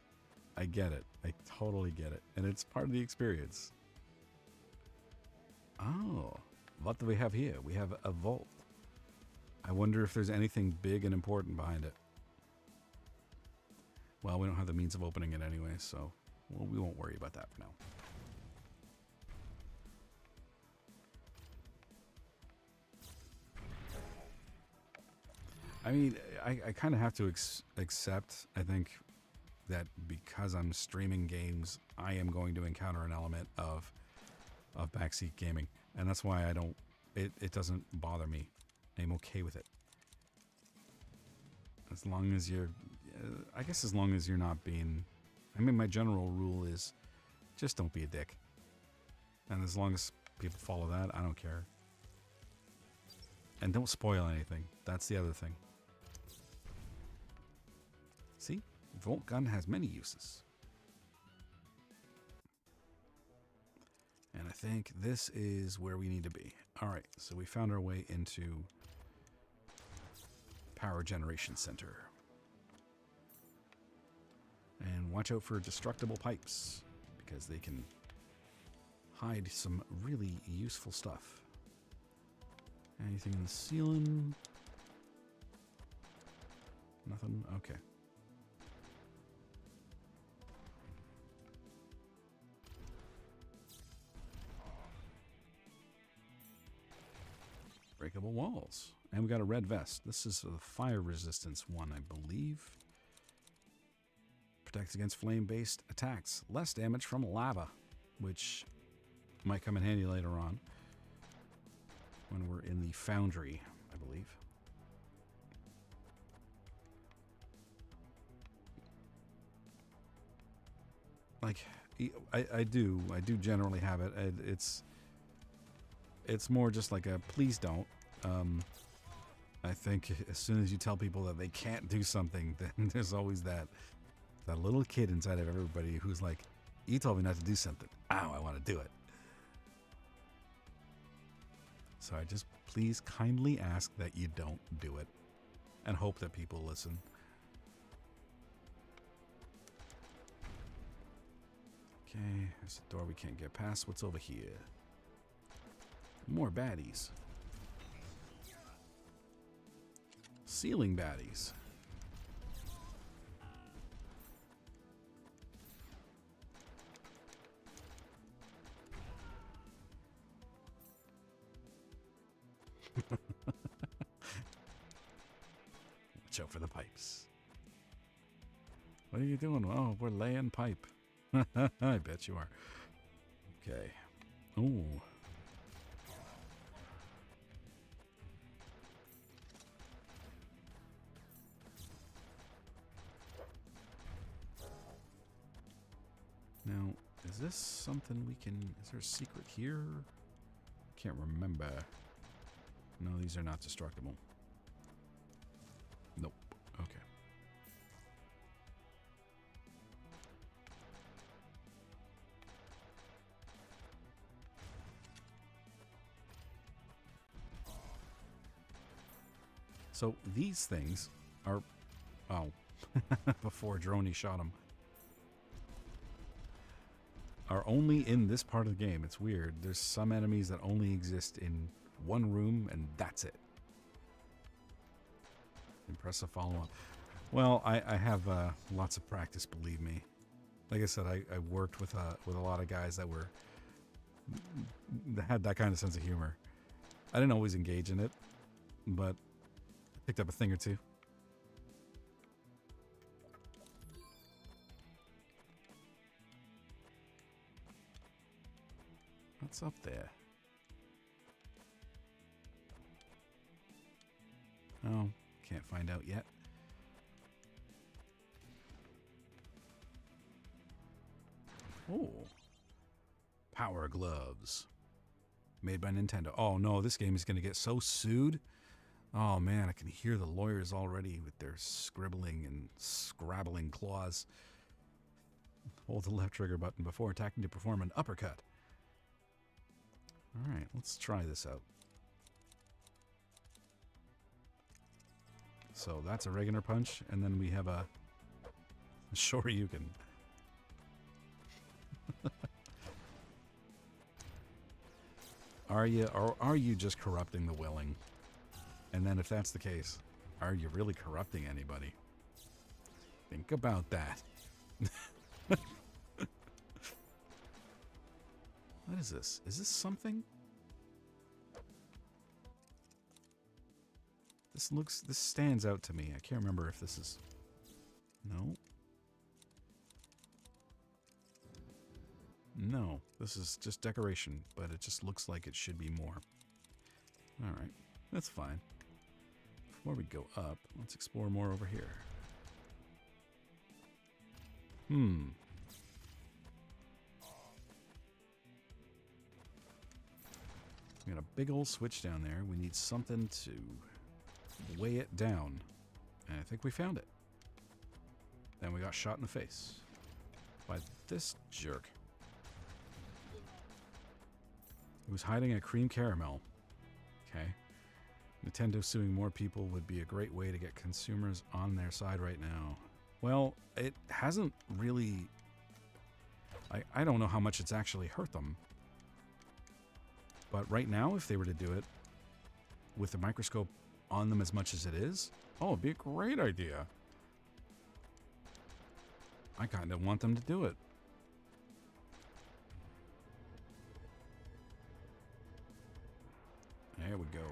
I get it. I totally get it. And it's part of the experience. Oh, what do we have here? We have a vault. I wonder if there's anything big and important behind it. Well, we don't have the means of opening it anyway, so we won't worry about that for now. I mean, I kind of have to accept, I think, that because I'm streaming games, I am going to encounter an element of backseat gaming. And that's why I don't, it doesn't bother me. I'm okay with it. As long as you're, I guess as long as you're not being, I mean, my general rule is just don't be a dick. And as long as people follow that, I don't care. And don't spoil anything. That's the other thing. See? Volt gun has many uses. And I think this is where we need to be. Alright, so we found our way into Power Generation Center. And watch out for destructible pipes, because they can hide some really useful stuff. Anything in the ceiling? Nothing? Okay. Breakable walls. And we got a red vest. This is the fire resistance one, I believe. Protects against flame-based attacks. Less damage from lava, which might come in handy later on when we're in the foundry, I believe. Like, I do generally have it. It's more just like a please don't. I think as soon as you tell people that they can't do something, then there's always that little kid inside of everybody who's like, you told me not to do something. Ow, I want to do it. So I just please kindly ask that you don't do it and hope that people listen. Okay, there's a door we can't get past. What's over here? More baddies. Ceiling baddies. Watch out for the pipes. What are you doing? Oh, we're laying pipe. I bet you are. Okay. Ooh. Now, is this something we can... Is there a secret here? Can't remember. No, these are not destructible. Nope. Okay. So these things are... Oh. Before Droney shot him. Are only in this part of the game. It's weird. There's some enemies that only exist in one room, and that's it. Impressive follow-up. Well, I have lots of practice, believe me. Like I said, I worked with a lot of guys that had that kind of sense of humor. I didn't always engage in it, but I picked up a thing or two. What's up there? Oh, can't find out yet. Oh. Power gloves. Made by Nintendo. Oh no, this game is going to get so sued. Oh man, I can hear the lawyers already with their scribbling and scrabbling claws. Hold the left trigger button before attacking to perform an uppercut. Alright, let's try this out. So that's a regular punch, and then we have a Shoryuken. Are you just corrupting the willing? And then if that's the case, are you really corrupting anybody? Think about that. What is this? Is this something? This stands out to me. I can't remember if this is... No. No, this is just decoration, but it just looks like it should be more. Alright, that's fine. Before we go up, let's explore more over here. We got a big old switch down there. We need something to weigh it down. And I think we found it. Then we got shot in the face by this jerk. He was hiding a cream caramel. Okay. Nintendo suing more people would be a great way to get consumers on their side right now. Well, it hasn't really... I don't know how much it's actually hurt them. But right now, if they were to do it with the microscope on them as much as it is, oh, it'd be a great idea. I kind of want them to do it. There we go.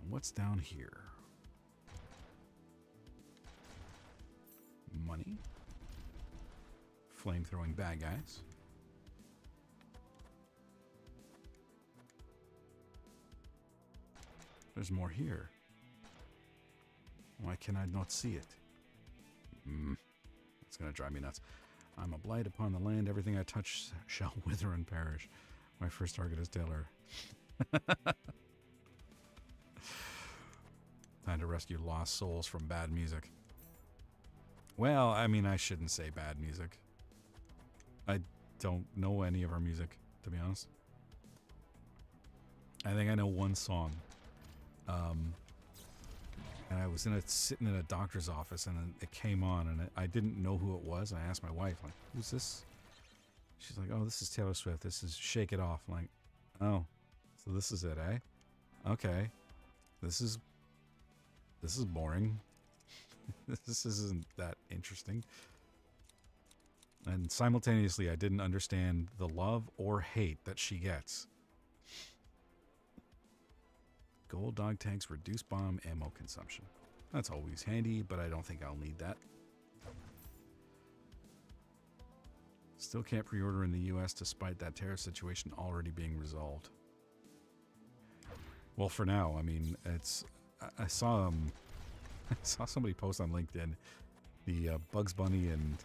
What's down here? Money. Flame-throwing bad guys. There's more here. Why can I not see it? It's gonna drive me nuts. I'm a blight upon the land. Everything I touch shall wither and perish. My first target is Taylor. Time to rescue lost souls from bad music. Well, I mean, I shouldn't say bad music. I don't know any of her music, to be honest. I think I know one song. And I was sitting in a doctor's office, and then it came on, and I didn't know who it was. And I asked my wife, like, "Who's this?" She's like, "Oh, this is Taylor Swift. This is Shake It Off." I'm like, "Oh, so this is it, eh? Okay, this is boring. This isn't that interesting." And simultaneously, I didn't understand the love or hate that she gets. Gold dog tanks reduce bomb ammo consumption. That's always handy, but I don't think I'll need that. Still can't pre-order in the US despite that tariff situation already being resolved. Well, for now, I mean, it's... I saw I saw somebody post on LinkedIn the Bugs Bunny and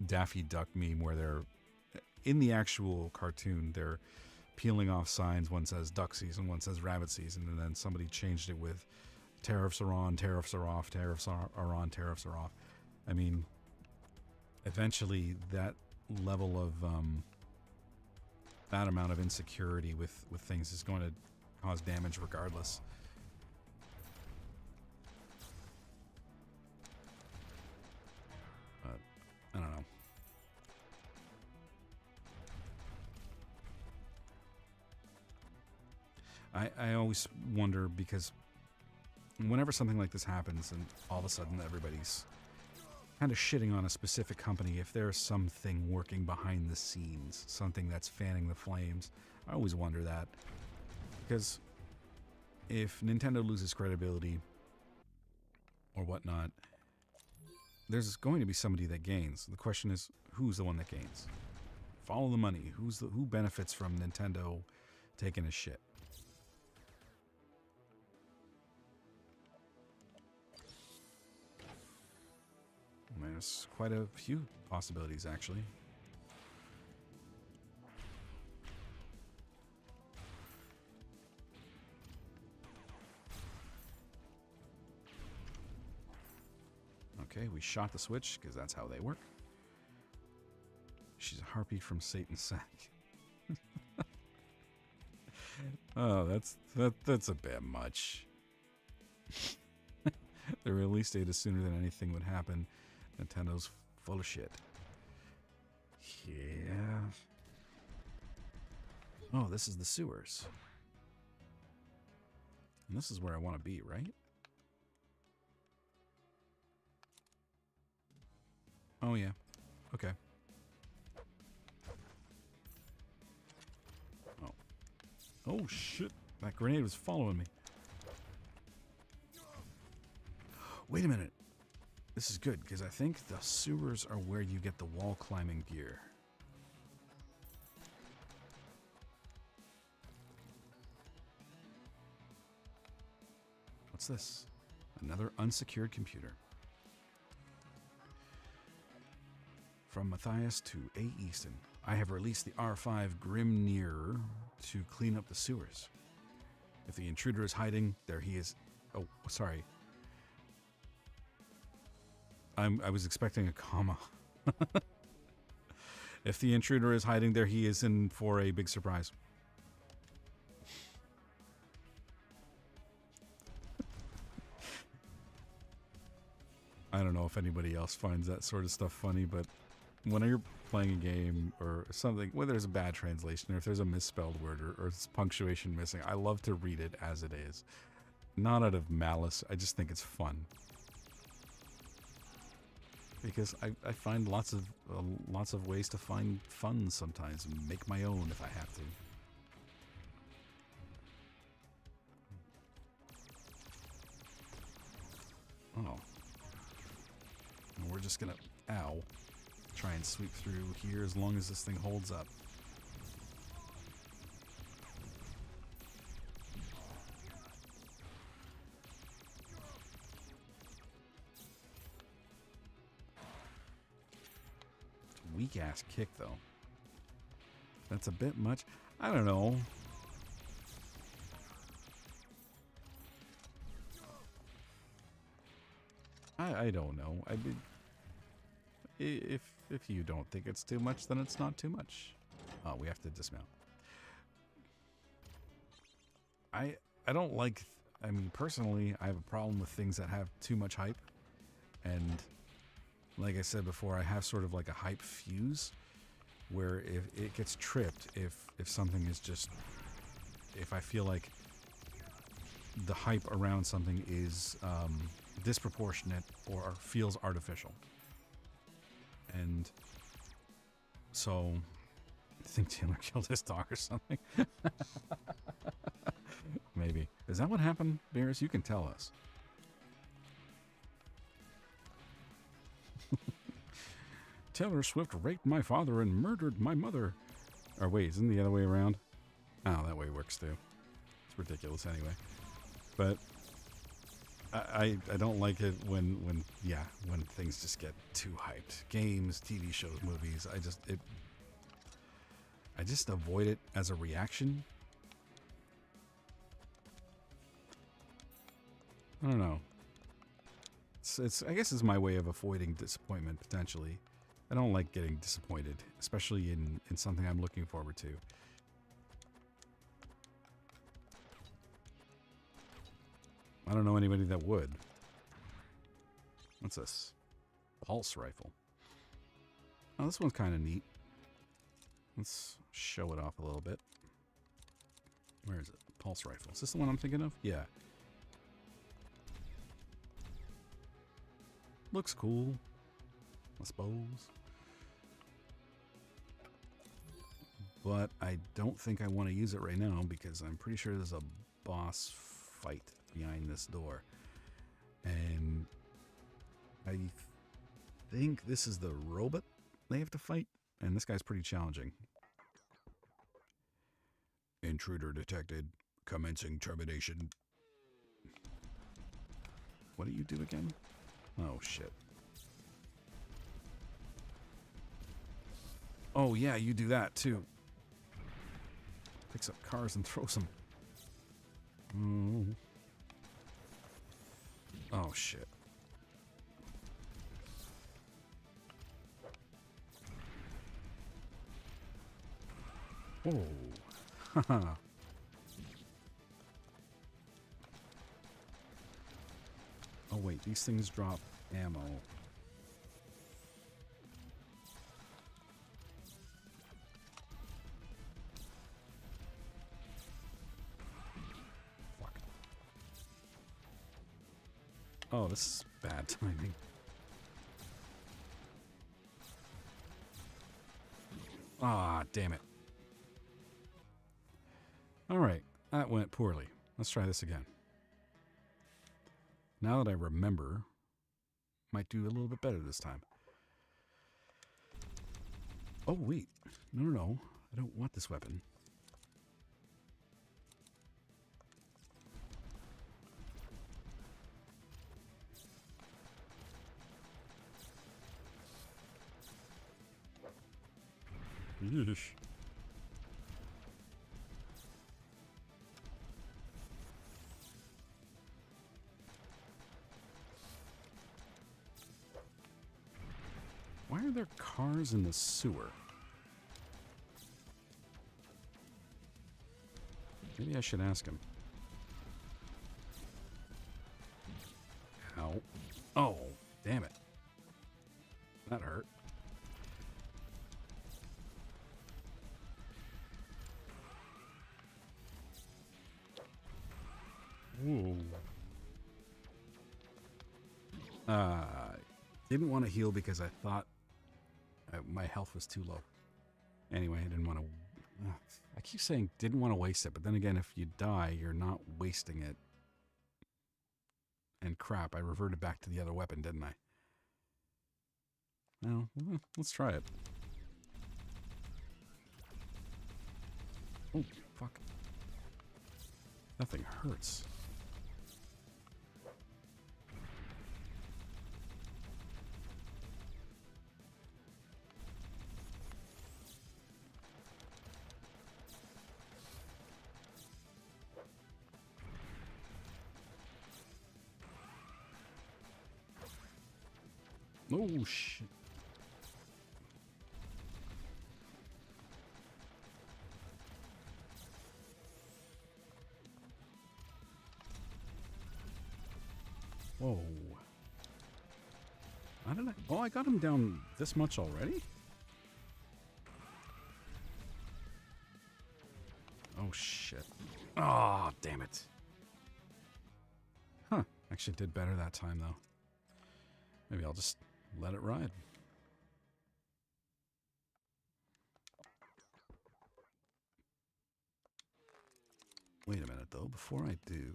Daffy Duck meme where they're... In the actual cartoon, they're peeling off signs. One says duck season, one says rabbit season, and then somebody changed it with tariffs are on, tariffs are off, tariffs are on, tariffs are off. I mean, eventually that level of that amount of insecurity with things is going to cause damage regardless. But I don't know. I always wonder, because whenever something like this happens and all of a sudden everybody's kind of shitting on a specific company, if there's something working behind the scenes, something that's fanning the flames, I always wonder that. Because if Nintendo loses credibility or whatnot, there's going to be somebody that gains. The question is, who's the one that gains? Follow the money. Who benefits from Nintendo taking a shit? There's quite a few possibilities, actually. Okay, we shot the switch, because that's how they work. She's a harpy from Satan's sack. Oh, that's a bit much. The release date is sooner than anything would happen. Nintendo's full of shit. Yeah. Oh, this is the sewers. And this is where I want to be, right? Oh, yeah. Okay. Oh. Oh, shit. That grenade was following me. Wait a minute. This is good, because I think the sewers are where you get the wall climbing gear. What's this? Another unsecured computer. From Matthias to A. Easton. I have released the R5 Grimnir to clean up the sewers. If the intruder is hiding, there he is. Oh, sorry. I was expecting a comma. If the intruder is hiding, there he is in for a big surprise. I don't know if anybody else finds that sort of stuff funny, but when you're playing a game or something, whether there's a bad translation or if there's a misspelled word or punctuation missing, I love to read it as it is. Not out of malice, I just think it's fun. Because I find lots of ways to find fun sometimes and make my own if I have to. Oh. And we're just gonna, ow, try and sweep through here as long as this thing holds up. Weak ass kick though. That's a bit much. I don't know. I don't know. I mean, if you don't think it's too much, then it's not too much. Oh, we have to dismount. I don't like. I mean, personally, I have a problem with things that have too much hype, and like I said before, I have sort of like a hype fuse, where if it gets tripped, if something is just, if I feel like the hype around something is disproportionate or feels artificial. And so I think Taylor killed his dog or something. Maybe. Is that what happened, Beerus? You can tell us. Taylor Swift raped my father and murdered my mother. Or wait, isn't the other way around? Oh, that way works too. It's ridiculous anyway. But I don't like it when things just get too hyped. Games, TV shows, movies. I just avoid it as a reaction. I don't know. I guess it's my way of avoiding disappointment potentially. I don't like getting disappointed, especially in something I'm looking forward to. I don't know anybody that would. What's this? Pulse rifle. Oh, this one's kind of neat. Let's show it off a little bit. Where is it? Pulse rifle. Is this the one I'm thinking of? Yeah. Looks cool, I suppose. But I don't think I want to use it right now because I'm pretty sure there's a boss fight behind this door. And I think this is the robot they have to fight. And this guy's pretty challenging. Intruder detected. Commencing termination. What do you do again? Oh, shit. Oh, yeah, you do that, too. Picks up cars and throws them. Oh, shit. Oh. Haha. Oh, wait, these things drop ammo. Fuck. Oh, this is bad timing. Ah, damn it. Alright, that went poorly. Let's try this again. Now that I remember, might do a little bit better this time. Oh, wait. No. I don't want this weapon. Yeesh. Why are there cars in the sewer? Maybe I should ask him. Ow. Oh, damn it. That hurt. Whoa. Didn't want to heal because I thought my health was too low. Anyway, I didn't want to... I keep saying didn't want to waste it, but then again, if you die, you're not wasting it. And crap, I reverted back to the other weapon, didn't I? Well, let's try it. Oh, fuck. That thing hurts. Oh, shit. Whoa. How did I... Oh, I got him down this much already? Oh, shit. Oh, damn it. Huh. Actually did better that time, though. Maybe I'll just let it ride. Wait a minute, though. Before I do...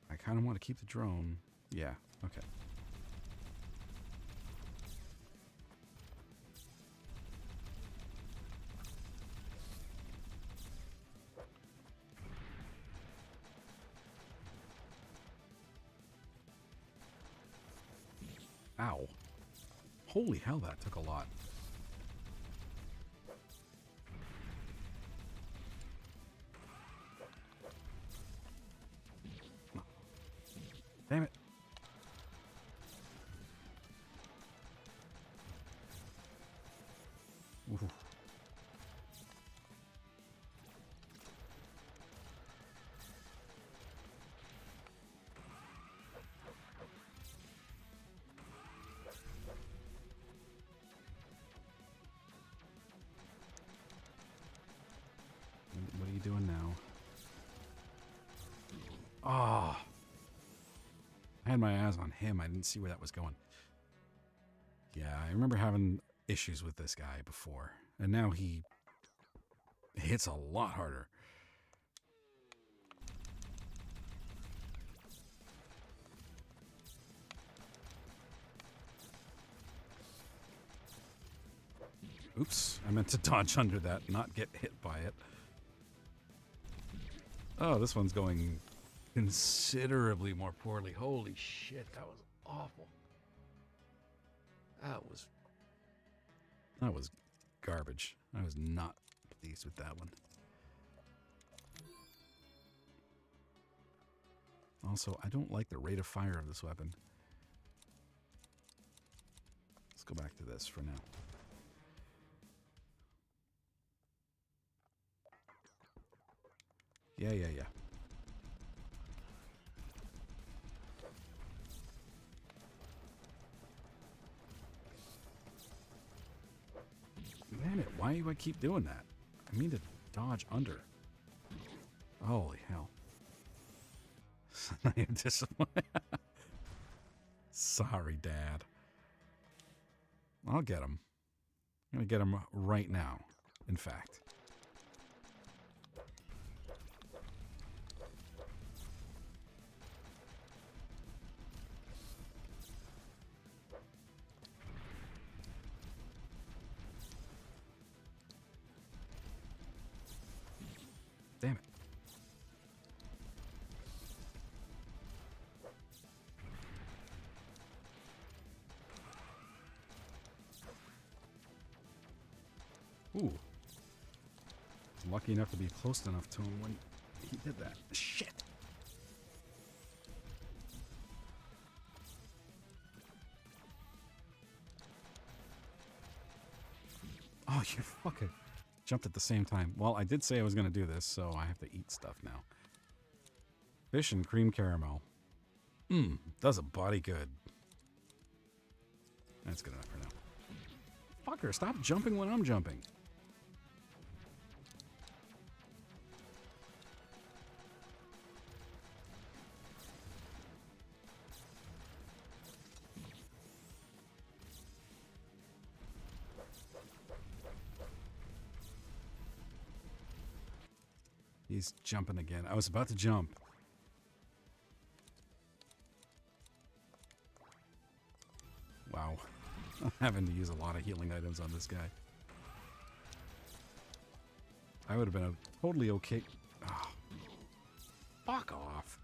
I kind of want to keep the drone. Yeah, okay. Ow. Holy hell, that took a lot. Damn it. Ooh. What are you doing now? Ah. Oh. I had my eyes on him. I didn't see where that was going. Yeah, I remember having issues with this guy before. And now he hits a lot harder. Oops, I meant to dodge under that, not get hit by it. Oh, this one's going considerably more poorly. Holy shit, that was awful. That was That was garbage. I was not pleased with that one. Also, I don't like the rate of fire of this weapon. Let's go back to this for now. Yeah. Damn it, why do I keep doing that? I mean to dodge under. Holy hell. I am disappointed. Sorry, Dad. I'll get him. I'm going to get him right now, in fact. Damn it. Ooh. I was lucky enough to be close enough to him when he did that. Shit. Oh, you fucker. Jumped at the same time. Well, I did say I was going to do this, so I have to eat stuff now. Fish and cream caramel. Mmm, does a body good. That's good enough for now. Fucker, stop jumping when I'm jumping. He's jumping again. I was about to jump. Wow. I'm having to use a lot of healing items on this guy. I would have been totally okay. Oh, fuck off.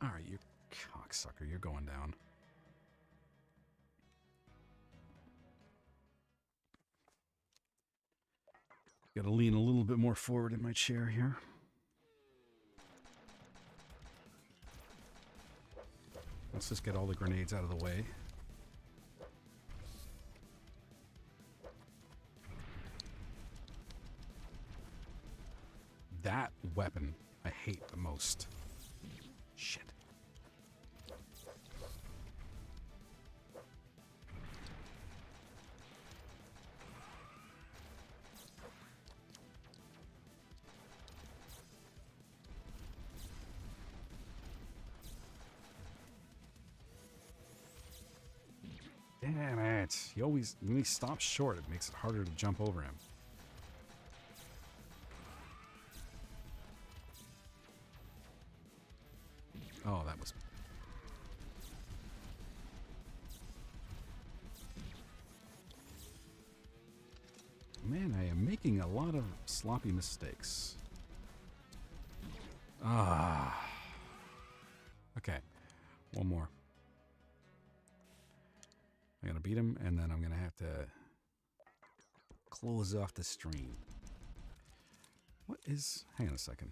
Alright, you cocksucker. You're going down. Gotta lean a little bit more forward in my chair here. Let's just get all the grenades out of the way. That weapon I hate the most. Shit. Damn it. He always, when he stops short, it makes it harder to jump over him. Oh, that was... Man, I am making a lot of sloppy mistakes. Ah. Okay. One more. I'm going to beat him, and then I'm going to have to close off the stream. What is... Hang on a second.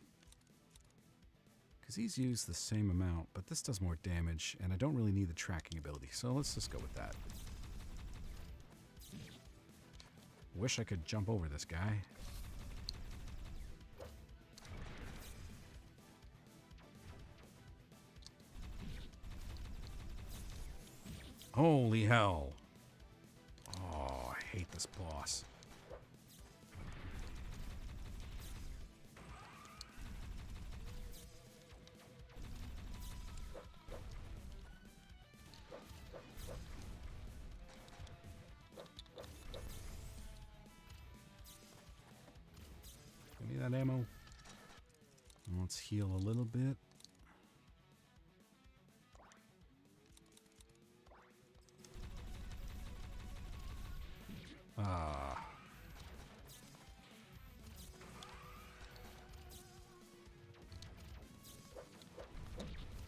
Because he's used the same amount, but this does more damage, and I don't really need the tracking ability, so let's just go with that. Wish I could jump over this guy. Holy hell. Oh, I hate this boss. Give me that ammo. Let's heal a little bit. Ah.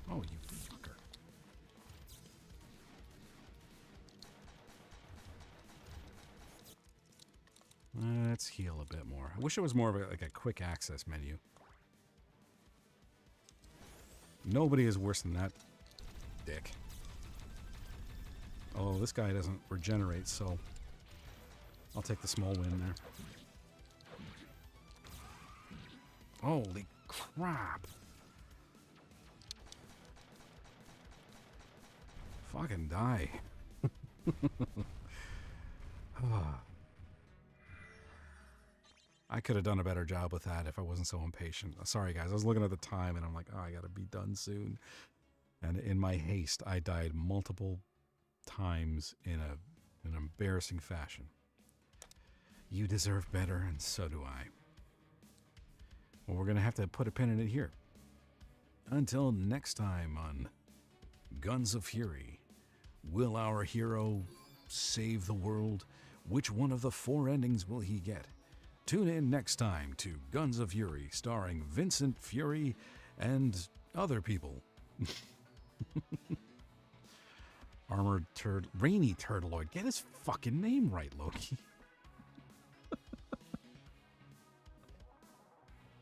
Oh, you fucker. Let's heal a bit more. I wish it was more of like a quick access menu. Nobody is worse than that dick. Oh, this guy doesn't regenerate, so I'll take the small win there. Holy crap. Fucking die. I could have done a better job with that if I wasn't so impatient. Sorry, guys. I was looking at the time, and I'm like, oh, I got to be done soon. And in my haste, I died multiple times in an embarrassing fashion. You deserve better, and so do I. Well, we're going to have to put a pin in it here. Until next time on Guns of Fury. Will our hero save the world? Which one of the 4 endings will he get? Tune in next time to Guns of Fury, starring Vincent Fury and other people. Armored Turd... Rainy Turtleoid. Get his fucking name right, Loki.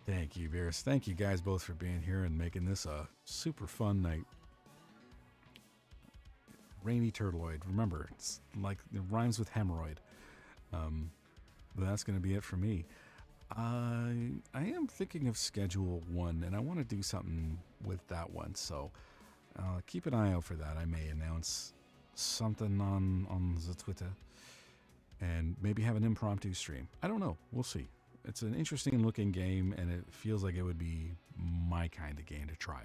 Thank you, Beers. Thank you guys both for being here and making this a super fun night. Rainy Turtleoid. Remember, it's like it rhymes with hemorrhoid. But that's going to be it for me. I am thinking of Schedule 1, and I want to do something with that one. So keep an eye out for that. I may announce something on the Twitter and maybe have an impromptu stream. I don't know. We'll see. It's an interesting looking game, and it feels like it would be my kind of game to try.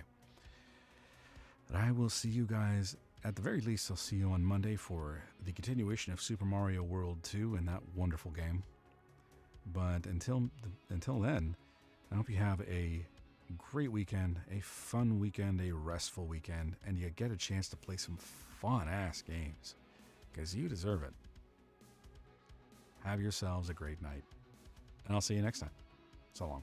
But I will see you guys. At the very least, I'll see you on Monday for the continuation of Super Mario World 2 and that wonderful game. But until then, I hope you have a great weekend, a fun weekend, a restful weekend, and you get a chance to play some fun-ass games, because you deserve it. Have yourselves a great night, and I'll see you next time. So long.